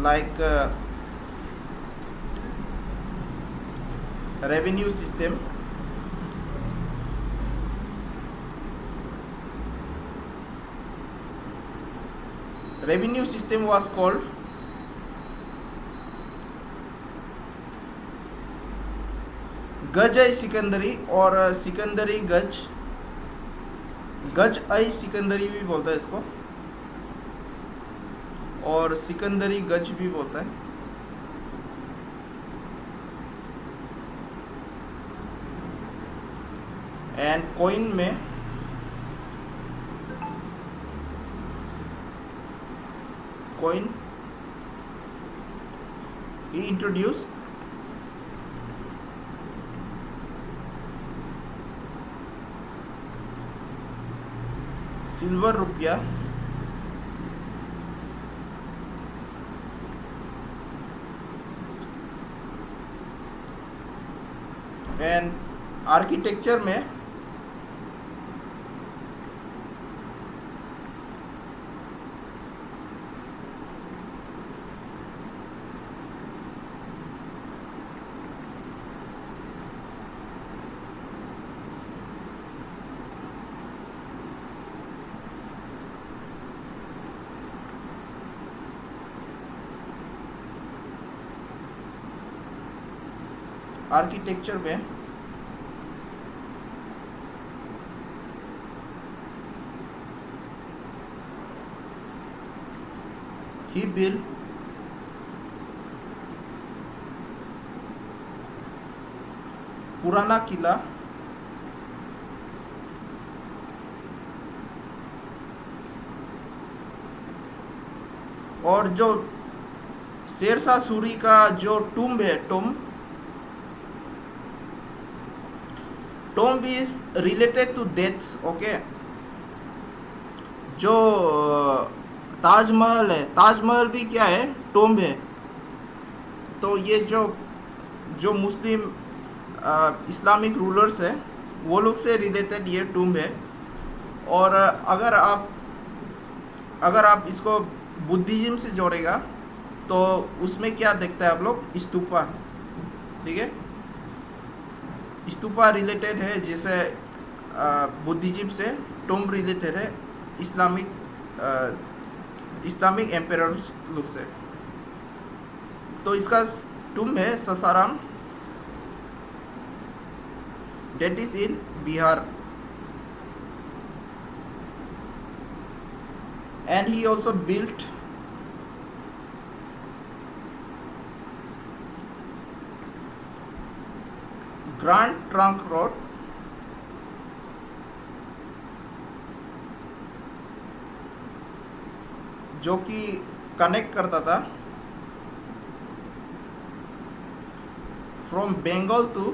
like revenue system, revenue system was called गज-ए-सिकंदरी और सिकंदरी गज, गज-ए-सिकंदरी भी बोलता है इसको और सिकंदरी गज भी बोलता है। एंड कॉइन में coin he introduced सिल्वर रुपया एंड आर्किटेक्चर में he built पुराना किला और जो शेरशाह सूरी का जो टूम्ब है, tomb is related to death. Okay, जो ताजमहल है, ताजमहल भी क्या है, टॉम्ब है। तो ये जो मुस्लिम इस्लामिक रूलर्स है वो लोग से रिलेटेड ये टूम्ब है। और अगर आप इसको बुद्धिज्म से जोड़ेगा तो उसमें क्या देखता है आप लोग, स्तूपा। ठीक है, स्तूपा रिलेटेड है, जैसे बुद्धिज्म से टूम्ब रिलेटेड है इस्लामिक एम्पेरर लोग से। तो इसका टूम्ब है Sasaram, that is in Bihar. And he also built Grand Trunk Road, जो कि कनेक्ट करता था फ्रॉम बंगाल टू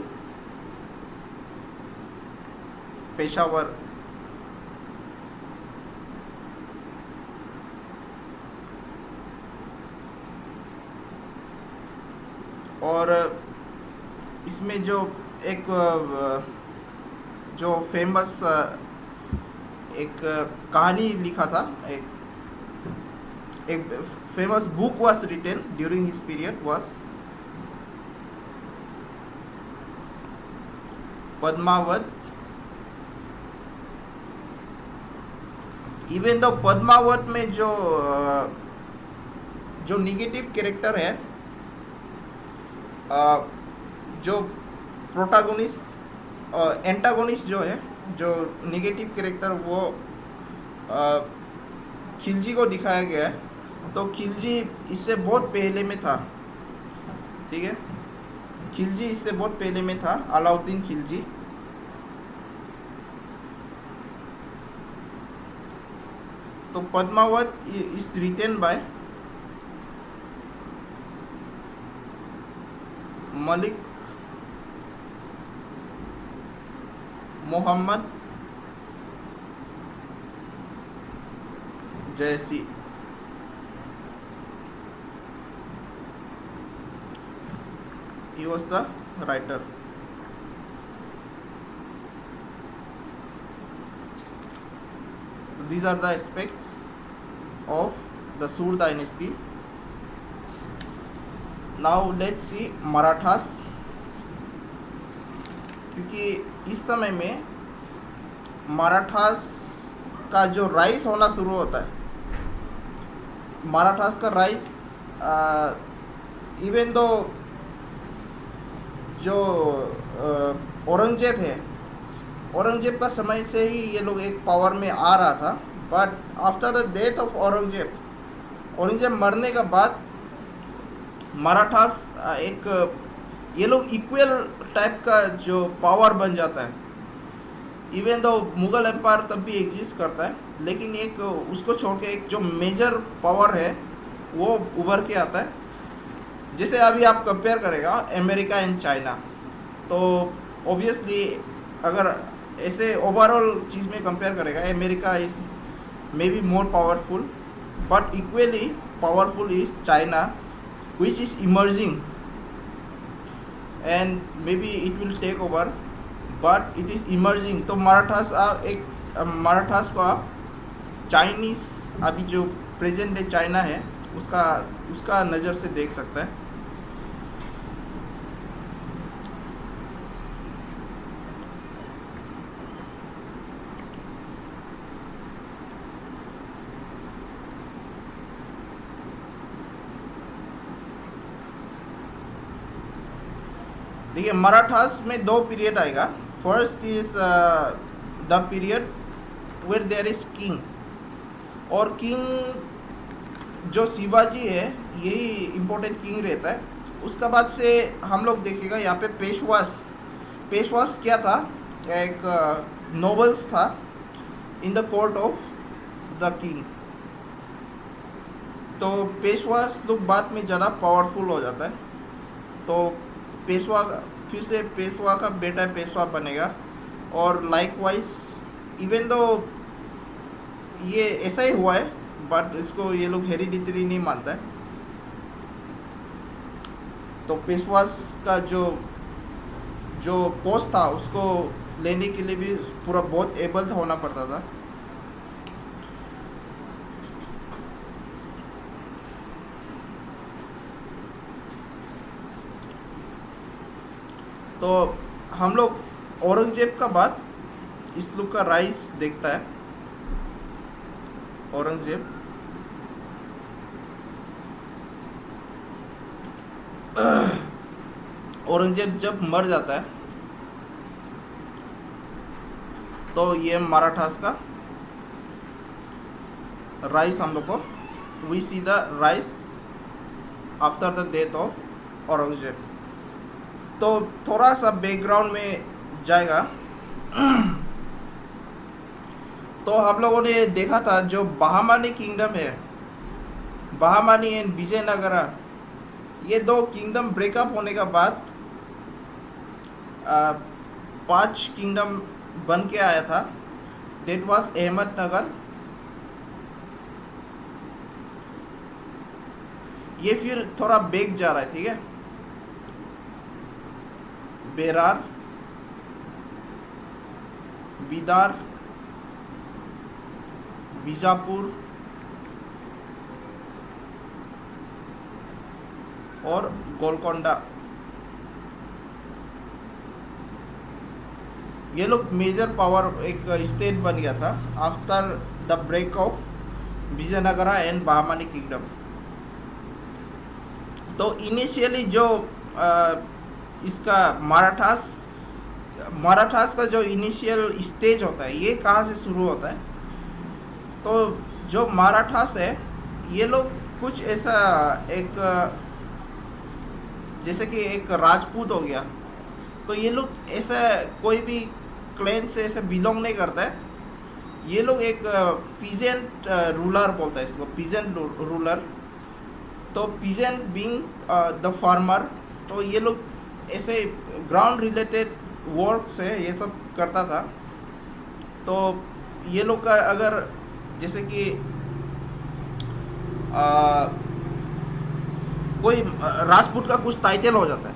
पेशावर। और इसमें जो एक जो फेमस एक कहानी लिखा था, एक famous book was written during his period was Padmavat. Even though Padmavat में जो निगेटिव कैरेक्टर है, जो प्रोटागोनिस्ट एंटागोनिस्ट जो है, जो निगेटिव कैरेक्टर, वो खिलजी को दिखाया गया है। तो खिलजी इससे बहुत पहले में था, ठीक है, खिलजी इससे बहुत पहले में था, अलाउद्दीन खिलजी। तो Padmavat is written by Malik Mohammad Jayasi. He was the writer. These are the aspects of the Sur dynasty. Now let's see Marathas. क्योंकि इस समय में मराठास का जो राइज होना शुरू होता है, मराठास का राइज इवन दो जो औरंगजेब है, औरंगजेब का समय से ही ये लोग एक पावर में आ रहा था, but after the death of Aurangzeb, Aurangzeb मरने के बाद मराठास एक ये लोग इक्वल टाइप का जो पावर बन जाता है। इवन दो मुगल एम्पायर तब भी एग्जिस्ट करता है, लेकिन एक उसको छोड़ के एक जो मेजर पावर है वो उभर के आता है। जैसे अभी आप कंपेयर करेगा अमेरिका एंड चाइना, तो ऑब्वियसली अगर ऐसे ओवरऑल चीज़ में कंपेयर करेगा, America is may be more powerful, but equally powerful is China, which is emerging and may be it will take over, but it is emerging. तो मराठास मराठास को आप Chinese, अभी जो प्रेजेंट डे चाइना है उसका नज़र से देख सकता है। देखिए मराठास में दो पीरियड आएगा। First is the period where there is king, और किंग जो शिवाजी है यही इम्पोर्टेंट किंग रहता है। उसका बाद से हम लोग देखेगा यहाँ पे पेशवास। पेशवास क्या था? एक नोबल्स था in the court of the king. तो पेशवास लोग बाद में ज़्यादा पावरफुल हो जाता है। तो पेशवा फिर से पेशवा का बेटा पेशवा बनेगा, और लाइकवाइज इवन दो ये ऐसा ही हुआ है, बट इसको ये लोग हेरिडिटरी नहीं मानता है। तो पेशवास का जो पोस्ट था उसको लेने के लिए भी पूरा बहुत एबल होना पड़ता था। तो हम लोग औरंगजेब का बाद इस लोग का राइज देखता है। औरंगजेब औरंगजेब जब मर जाता है तो ये मराठास का राइज हम लोग को we see the rise after the death of Aurangzeb. तो थोड़ा सा बैकग्राउंड में जाएगा। तो हम लोगों ने देखा था जो बहामानी किंगडम है, बहामानी एंड विजयनगरा, ये दो किंगडम ब्रेकअप होने के बाद 5 किंगडम बन के आया था। That was Ahmednagar. ये फिर थोड़ा बैक जा रहा है, ठीक है। बेरार, बीदार, बीजापुर और गोलकोंडा, ये लोग मेजर पावर एक स्टेट बन गया था after the break of Vijayanagara and Bahmani kingdom. तो इनिशियली जो इसका मराठास का जो इनिशियल स्टेज होता है ये कहाँ से शुरू होता है? तो जो मराठास है ये लोग कुछ ऐसा एक जैसे कि एक राजपूत हो गया, तो ये लोग ऐसा कोई भी क्लैन से ऐसे बिलोंग नहीं करता है। ये लोग एक पीजेंट रूलर बोलता है इसको, पीजेंट रूलर। तो पीजेंट बीइंग द फार्मर, तो ये लोग ऐसे ग्राउंड रिलेटेड वर्क से ये सब करता था। तो ये लोग का अगर जैसे कि आ, कोई राजपूत का कुछ टाइटल हो जाता है,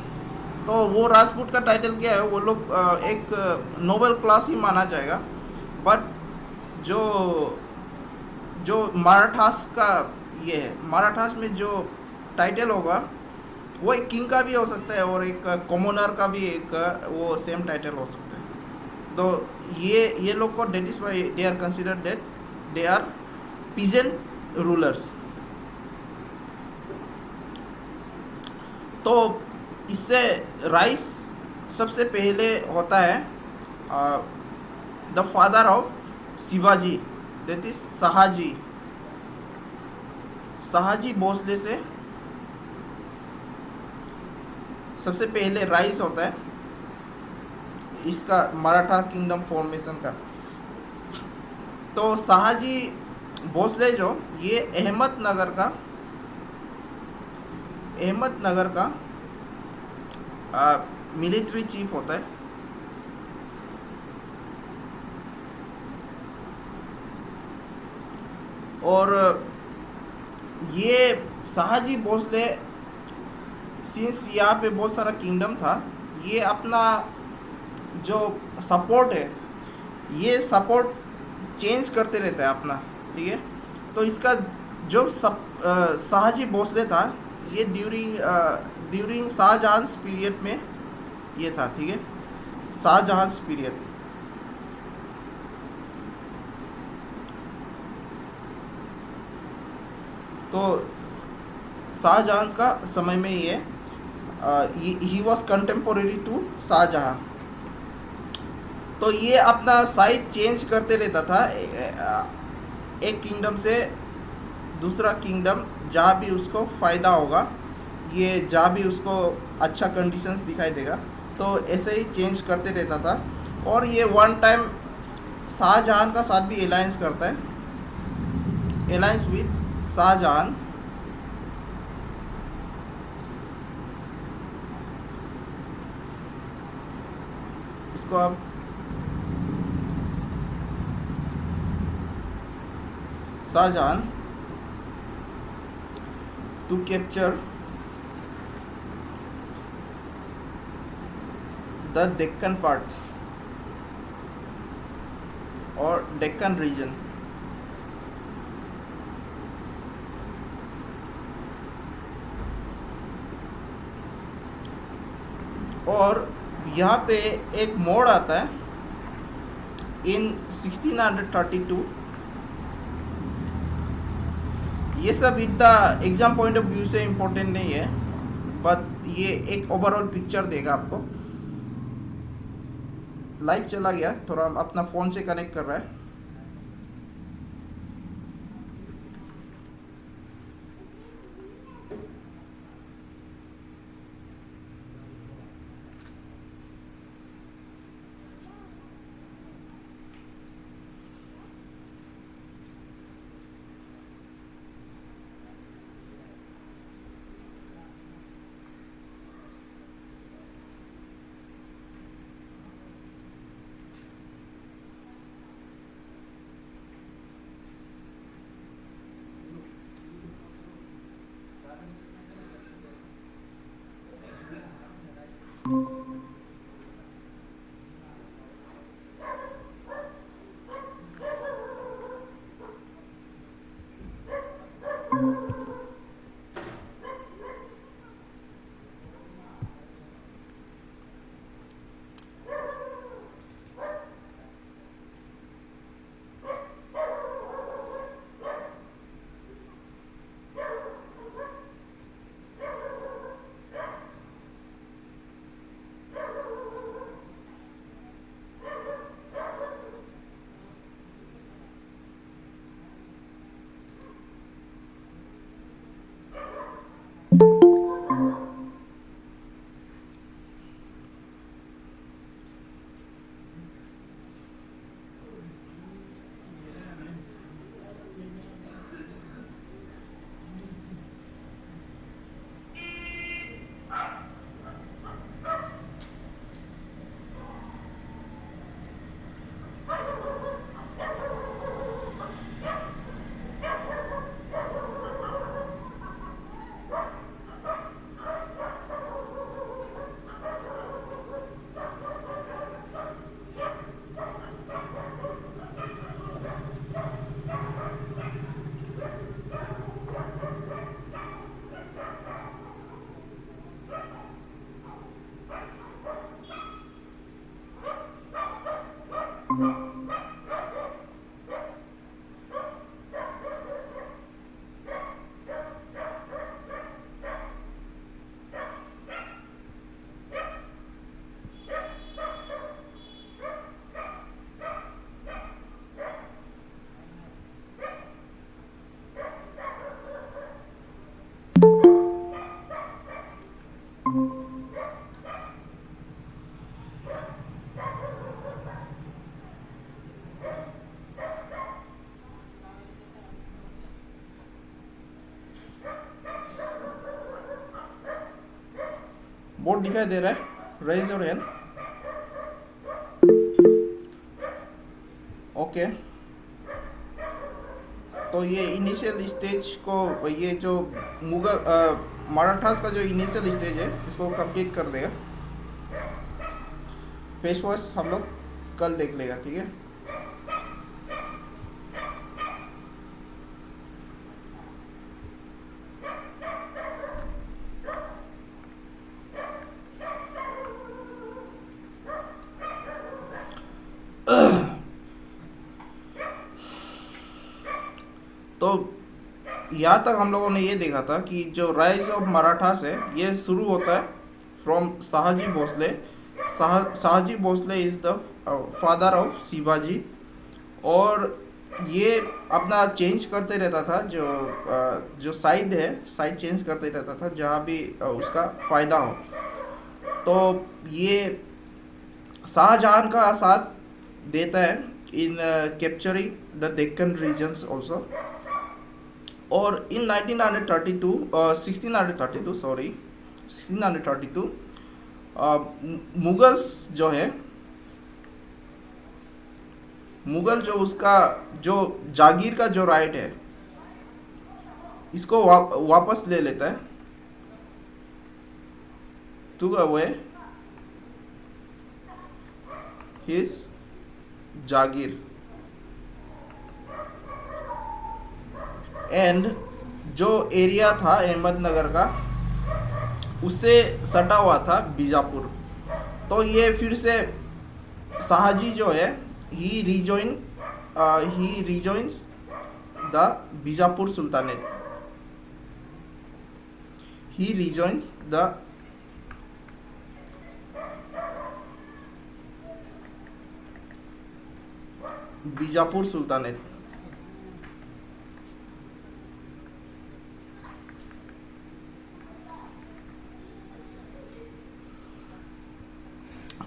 तो वो राजपूत का टाइटल क्या है, वो लोग एक नोबल क्लास ही माना जाएगा। बट जो जो मराठास का ये है, मराठास में जो टाइटल होगा वो एक किंग का भी हो सकता है और एक कॉमनर का भी एक वो सेम टाइटल हो सकता है। तो ये लोग को that is why they are considered that they are peasant rulers. तो इससे राइस सबसे पहले होता है the father of Shivaji, that is Shahji. Shahji Bhosale से सबसे पहले राइस होता है इसका, मराठा किंगडम फॉर्मेशन का। तो शाहजी भोसले जो ये अहमदनगर का मिलिट्री चीफ होता है। और ये शाहजी भोसले, सिंस यहाँ पे बहुत सारा किंगडम था, ये अपना जो सपोर्ट है ये सपोर्ट चेंज करते रहता है अपना, ठीक है। तो इसका जो शाहजी भोसले था ये ड्यूरिंग शाहजहां पीरियड में ये था, ठीक है, शाहजहां पीरियड। तो शाहजहां का समय में ये he was contemporary to Shahjahan. तो ये अपना साइड चेंज करते रहता था एक किंगडम से दूसरा किंगडम, जहाँ भी उसको फ़ायदा होगा, ये जहाँ भी उसको अच्छा कंडीशंस दिखाई देगा, तो ऐसे ही चेंज करते रहता था। और ये वन टाइम शाहजहां का साथ भी अलायंस करता है, अलायंस विद शाहजहां। इसको आप Shahjahan to capture the Deccan parts और डेक्कन रीजन। और यहाँ पे एक मोड़ आता है इन 1632। ये सब इतना एग्जाम पॉइंट ऑफ व्यू से इम्पोर्टेंट नहीं है, बट ये एक ओवरऑल पिक्चर देगा आपको। लाइट चला गया, थोड़ा अपना फ़ोन से कनेक्ट कर रहा है। बोर्ड दिखाई दे रहा है? Raise your hand. ओके, तो ये इनिशियल स्टेज को, ये जो मुगल मराठास का जो इनिशियल स्टेज है इसको कंप्लीट कर देगा। पेशवास हम लोग कल देख लेगा, ठीक है। तो यहाँ तक हम लोगों ने ये देखा था कि जो राइज ऑफ मराठास है ये शुरू होता है from Shahji Bhosale. Shahji Bhosale is the father of Shivaji, और ये अपना चेंज करते रहता था, जो साइड है साइड चेंज करते रहता था जहाँ भी उसका फ़ायदा हो। तो ये शाहजहां का साथ देता है in capturing the Deccan regions also. और इन 1632 मुगल्स जो है, मुगल जो उसका जो जागीर का जो राइट है इसको वापस ले लेता है, took away his Jagir, and जो एरिया था अहमदनगर का उससे सटा हुआ था बीजापुर। तो ये फिर से शाहजी जो है he rejoins the Bijapur sultanate, he rejoins the Bijapur sultanate.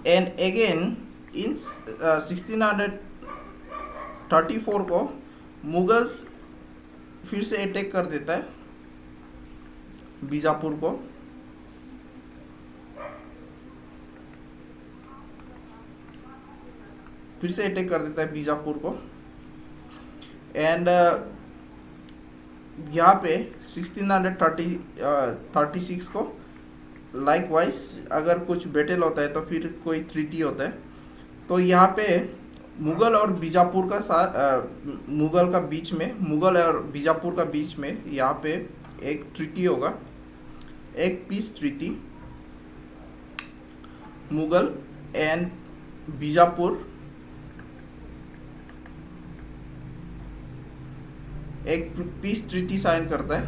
And again in 1634 को मुगल्स फिर से अटैक कर देता है बीजापुर को। फिर से अटैक कर देता है बीजापुर को, एंड यहाँ पे 1636 को लाइकवाइज अगर कुछ बैटल होता है तो फिर कोई ट्रीटी होता है। तो यहाँ पे मुगल और बीजापुर का मुगल और बीजापुर का बीच में यहाँ पे एक ट्रीटी होगा, एक peace treaty. Mughal and Bijapur एक पीस ट्रीटी साइन करता है,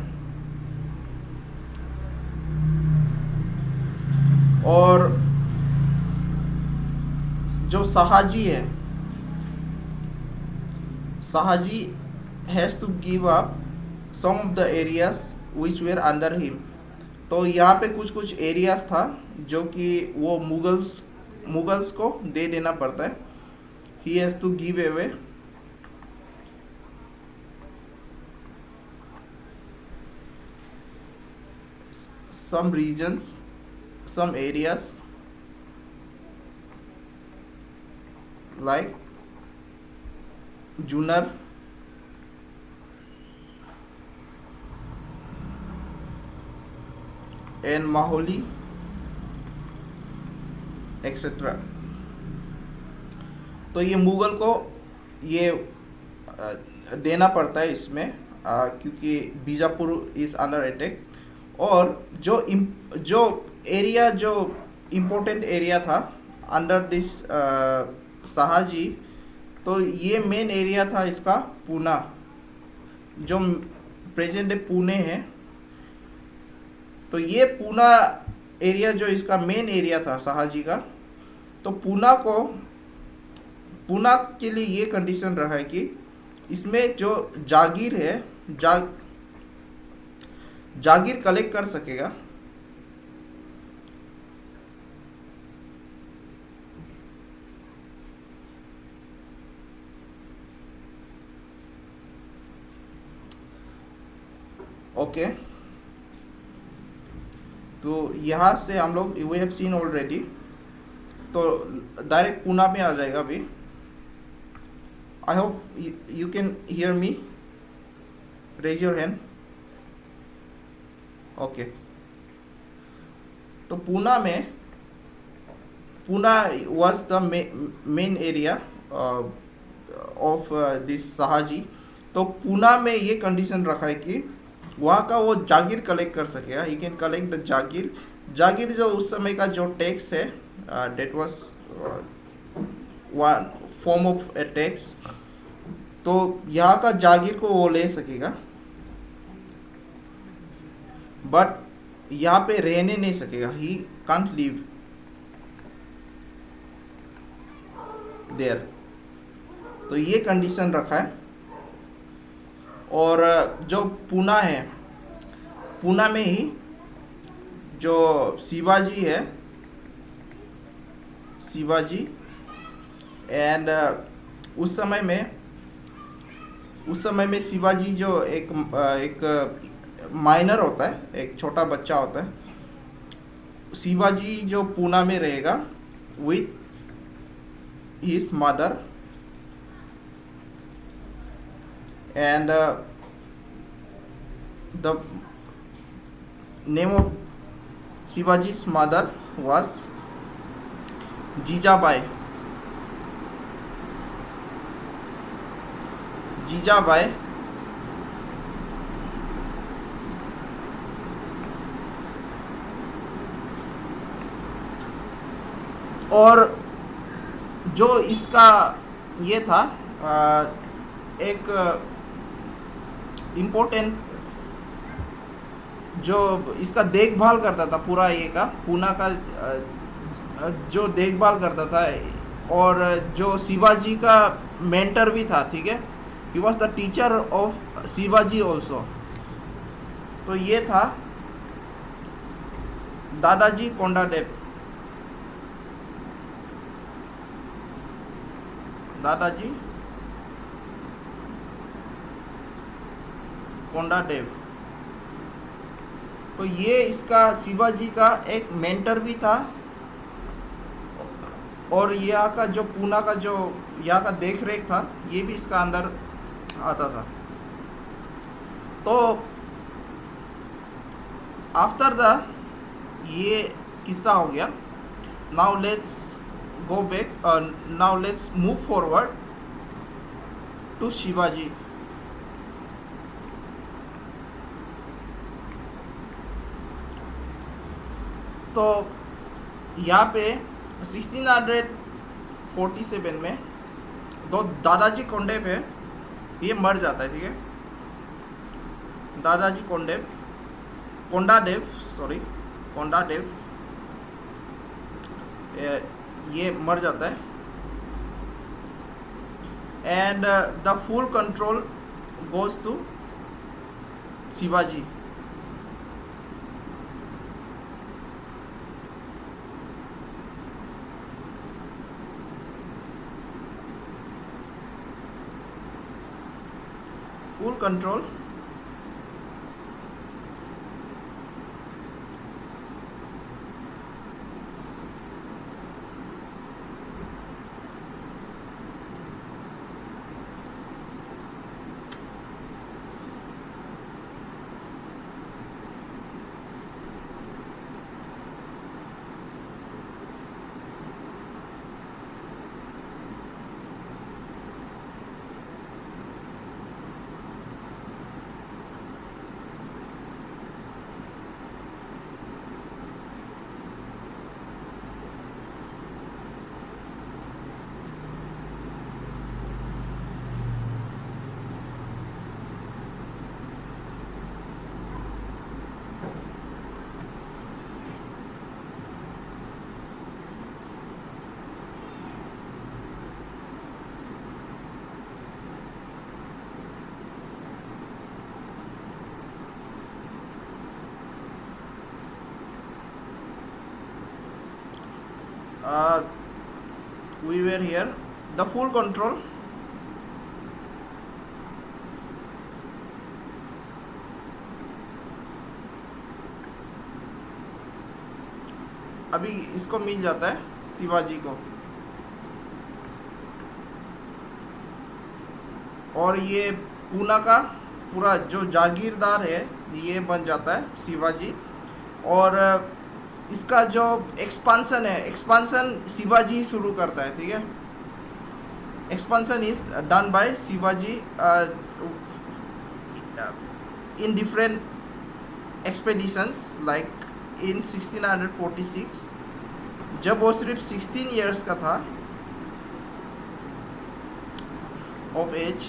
और जो शाहजी है, Shahji has to give up some of the areas which were under him. तो यहाँ पे कुछ कुछ एरियाज था जो कि वो मुगल्स को दे देना पड़ता है। He has to give away some regions, some areas like Junar, and Maholi, etc. तो ये मुगल को ये देना पड़ता है इसमें, क्योंकि बीजापुर इज अंडर अटैक। और जो एरिया जो इम्पोर्टेंट एरिया था अंडर दिस शाहजी, तो ये मेन एरिया था इसका पूना, जो प्रेजेंट डे पुणे है। तो ये पूना एरिया जो इसका मेन एरिया था शाहजी का, तो पूना के लिए ये कंडीशन रहा है कि इसमें जो जागीर है, जागीर कलेक्ट कर सकेगा। ओके, तो यहाँ से हम लोग वी हैव सीन ऑलरेडी, तो डायरेक्ट पूना में आ जाएगा अभी। I hope you can hear me, raise your hand. Okay, तो Poona was the main area of this Shahaji. तो पूना में ये कंडीशन रखा है कि वहाँ का वो जागीर कलेक्ट कर सकेगा, he can collect the jagir जो उस समय का जो टैक्स है, that was one form of a tax. तो यहाँ का जागीर को वो ले सकेगा, बट यहाँ पे रहने नहीं सकेगा, ही कांट लिव देयर। तो ये कंडीशन रखा है। और जो पूना है, पूना में ही जो शिवाजी है, शिवाजी एंड उस समय में शिवाजी जो एक माइनर होता है, एक छोटा बच्चा होता है, शिवाजी जो पूना में रहेगा with his mother and the name of Shivaji's mother was Jijabai. और जो इसका ये था एक इम्पोर्टेंट, जो इसका देखभाल करता था पूरा ये का पूना का, जो देखभाल करता था, और जो शिवाजी का मेंटर भी था, ठीक है, he was the teacher of Shivaji also. तो ये था दादाजी कोंडादेव। दादाजी कोंडादेव। तो ये इसका शिवाजी का एक मेंटर भी था, और यहाँ का जो पूना का जो यहाँ का देख रेख था, ये भी इसका अंदर आता था। तो आफ्टर द ये किस्सा हो गया। Now let's go back, now let's move forward to Shivaji. तो यहाँ पे 1647 में दो दादाजी कोंडेव है, ये मर जाता है, ठीक है, दादाजी कोंडादेव ये मर जाता है। And the full control goes to Shivaji. full control we were here, the full control. अभी इसको मिल जाता है शिवाजी को, और ये पूना का पूरा जो जागीरदार है ये बन जाता है शिवाजी। और इसका जो एक्सपांसन है, एक्सपांसन शिवाजी शुरू करता है, ठीक है। Expansion is done by Shivaji in different expeditions, like in 1646, जब वो सिर्फ 16 ईयर्स का था ऑफ एज।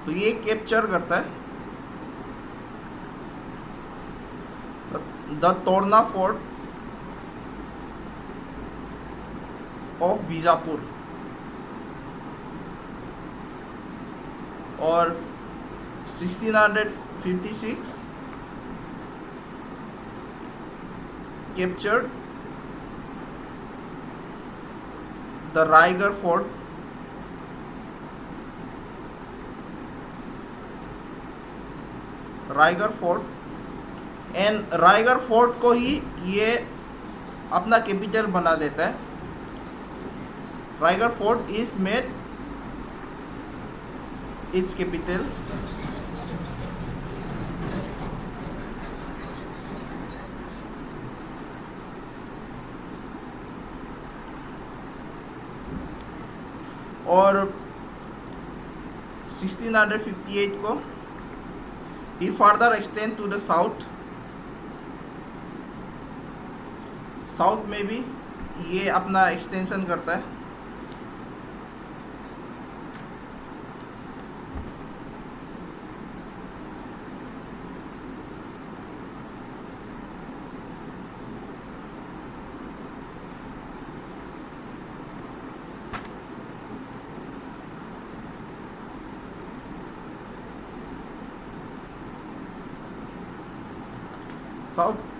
तो ये कैप्चर करता है the Torna fort of Bijapur, और 1656 captured the Raigarh fort, Raigarh fort, and Raigarh fort को ही ये अपना कैपिटल बना देता है। Raigarh fort is made it's capital. और 1658 को he further extend to the south, south में भी ये अपना एक्सटेंशन करता है।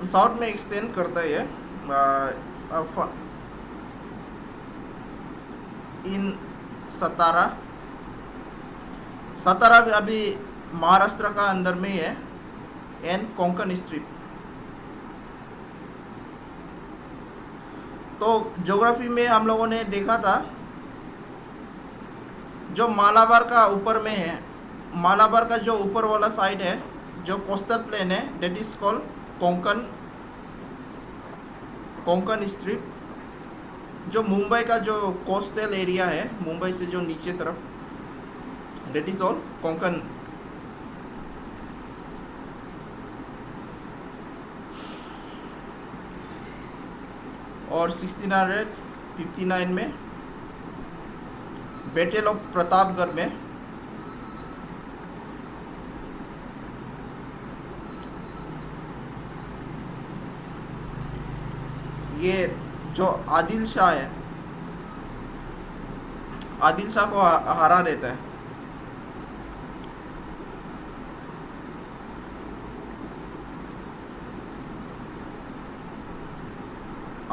साउथ में एक्सटेंड करता है इन सतारा। सतारा भी अभी महाराष्ट्र का अंदर में है, एंड कोंकण स्ट्रिप। तो ज्योग्राफी में हम लोगों ने देखा था जो मालाबार का ऊपर में है, मालाबार का जो ऊपर वाला साइड है, जो कोस्टल प्लेन है, that is called Konkan strip. जो मुंबई का जो कोस्टल एरिया है, मुंबई से जो नीचे तरफ, डेट इज ऑल कोंकण। और 1659 में बैटल ऑफ प्रतापगढ़ में ये जो आदिल शाह है, आदिल शाह को हरा देता है।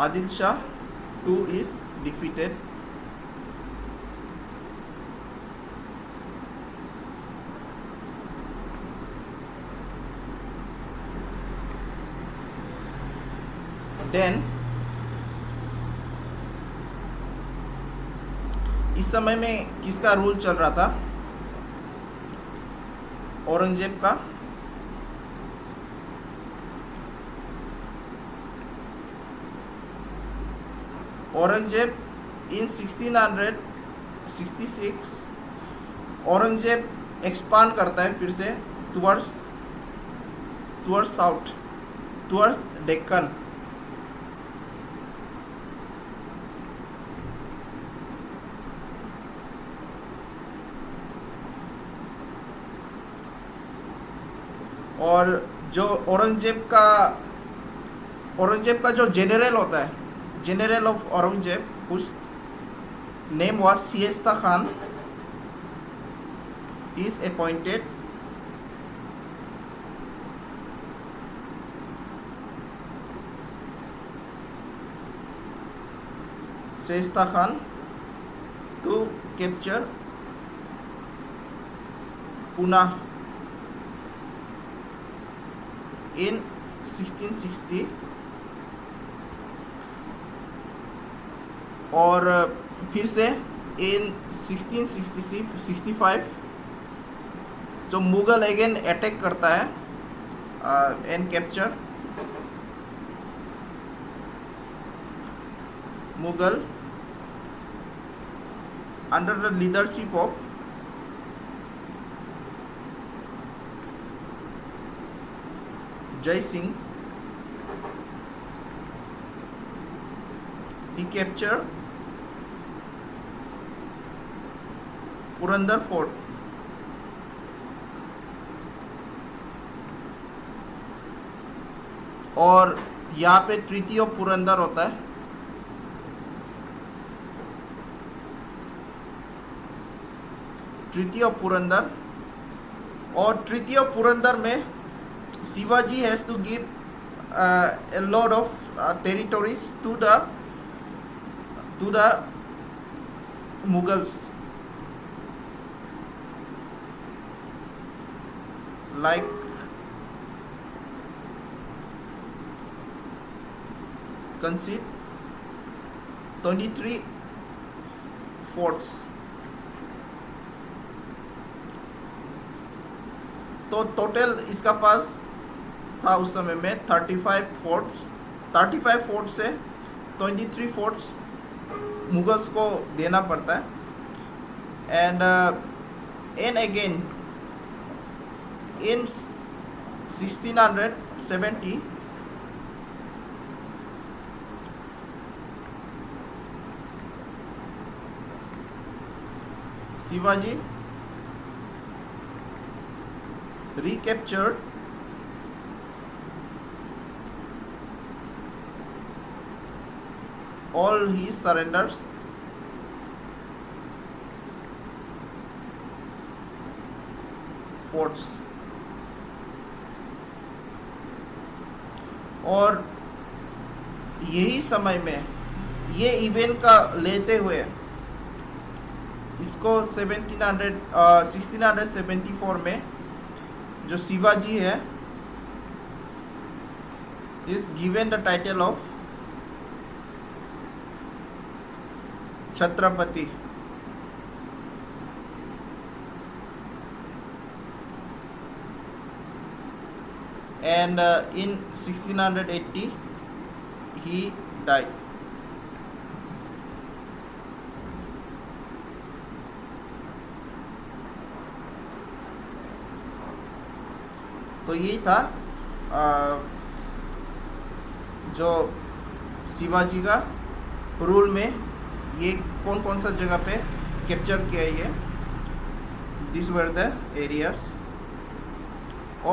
Adil Shah 2 is defeated। Then इस समय में किसका रूल चल रहा था? औरंगजेब का। औरंगजेब इन 1666 औरंगजेब एक्सपांड करता है फिर से टुवर्ड्स साउथ, टुवर्ड्स डेक्कन। और जो औरंगजेब का जो जनरल होता है, general of Aurangzeb, whose name was Siesta Khan, is appointed Shaista Khan to capture Pune in 1660 और फिर से इन 1665 जो मुगल अगेन अटैक करता है and capture Mughal under the leadership of Jai Singh he captured Purandar fort और यहाँ पे तृतीय पुरंदर होता है। तृतीय पुरंदर और तृतीय पुरंदर में Shivaji has to give a lot of territories to the Mughals, like concede 23 forts। तो टोटल इसका पास था उस समय में 35 फोर्ट से 23 फोर्ट्स मुगल्स को देना पड़ता है। And again in 1670 Shivaji recaptured all his surrenders forts और यही समय में ये इवेंट का लेते हुए इसको 1674 में जो शिवाजी है is given the title of Chhatrapati. And in 1680 he died। तो यही था जो शिवाजी का रूल में ये कौन कौन सा जगह पे कैप्चर किया ये दिस वर द एरियाज।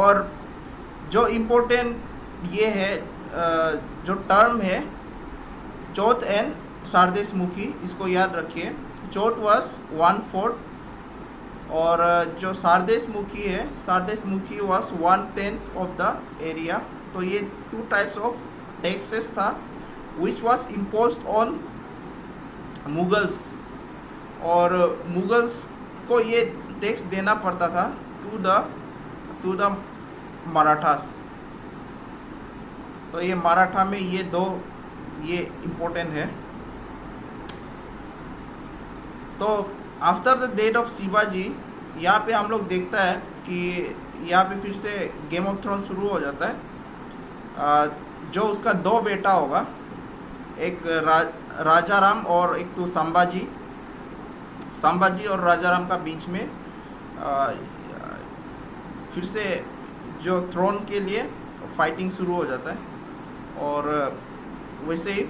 और जो इम्पोर्टेंट ये है जो टर्म है चौथ एंड सारदेश मुखी, इसको याद रखिए। चौथ वाज 1/4 और जो सारदेश मुखी है सारदेश मुखी वाज 1/10 ऑफ द एरिया। तो ये 2 टाइप्स ऑफ टैक्सेस था which was imposed on Mughals और मुगल्स को ये टैक्स देना पड़ता था टू द मराठास। तो ये मराठा में ये इम्पोर्टेंट है। तो after the death of Shivaji यहाँ पे हम लोग देखता है कि यहाँ पे फिर से गेम ऑफ थ्रोन शुरू हो जाता है। जो उसका 2 बेटा होगा, एक राजा राम और एक तो संभाजी और राजा राम का बीच में फिर से जो थ्रोन के लिए फाइटिंग शुरू हो जाता है। और वैसे ही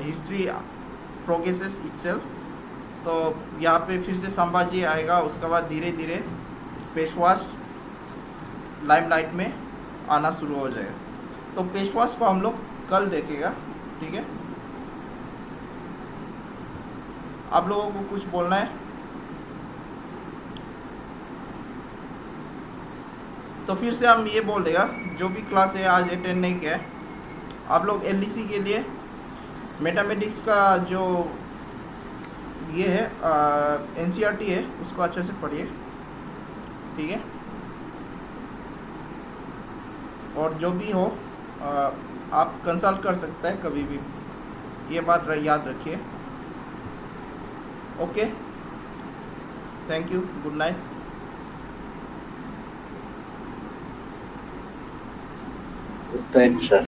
हिस्ट्री प्रोग्रेसेस इटसेल्फ। तो यहाँ पे फिर से संभाजी आएगा, उसके बाद धीरे धीरे पेशवास लाइमलाइट में आना शुरू हो जाएगा। तो पेशवास को हम लोग कल देखेगा, ठीक है। आप लोगों को कुछ बोलना है तो फिर से हम ये बोल देगा, जो भी क्लास है आज अटेंड नहीं किया है, आप लोग एलडीसी के लिए मैथमेटिक्स का जो ये है एनसीईआरटी है, उसको अच्छे से पढ़िए, ठीक है। और जो भी हो आप कंसल्ट कर सकते हैं कभी भी, ये बात याद रखिए। Okay, thank you, good night. Good night sir.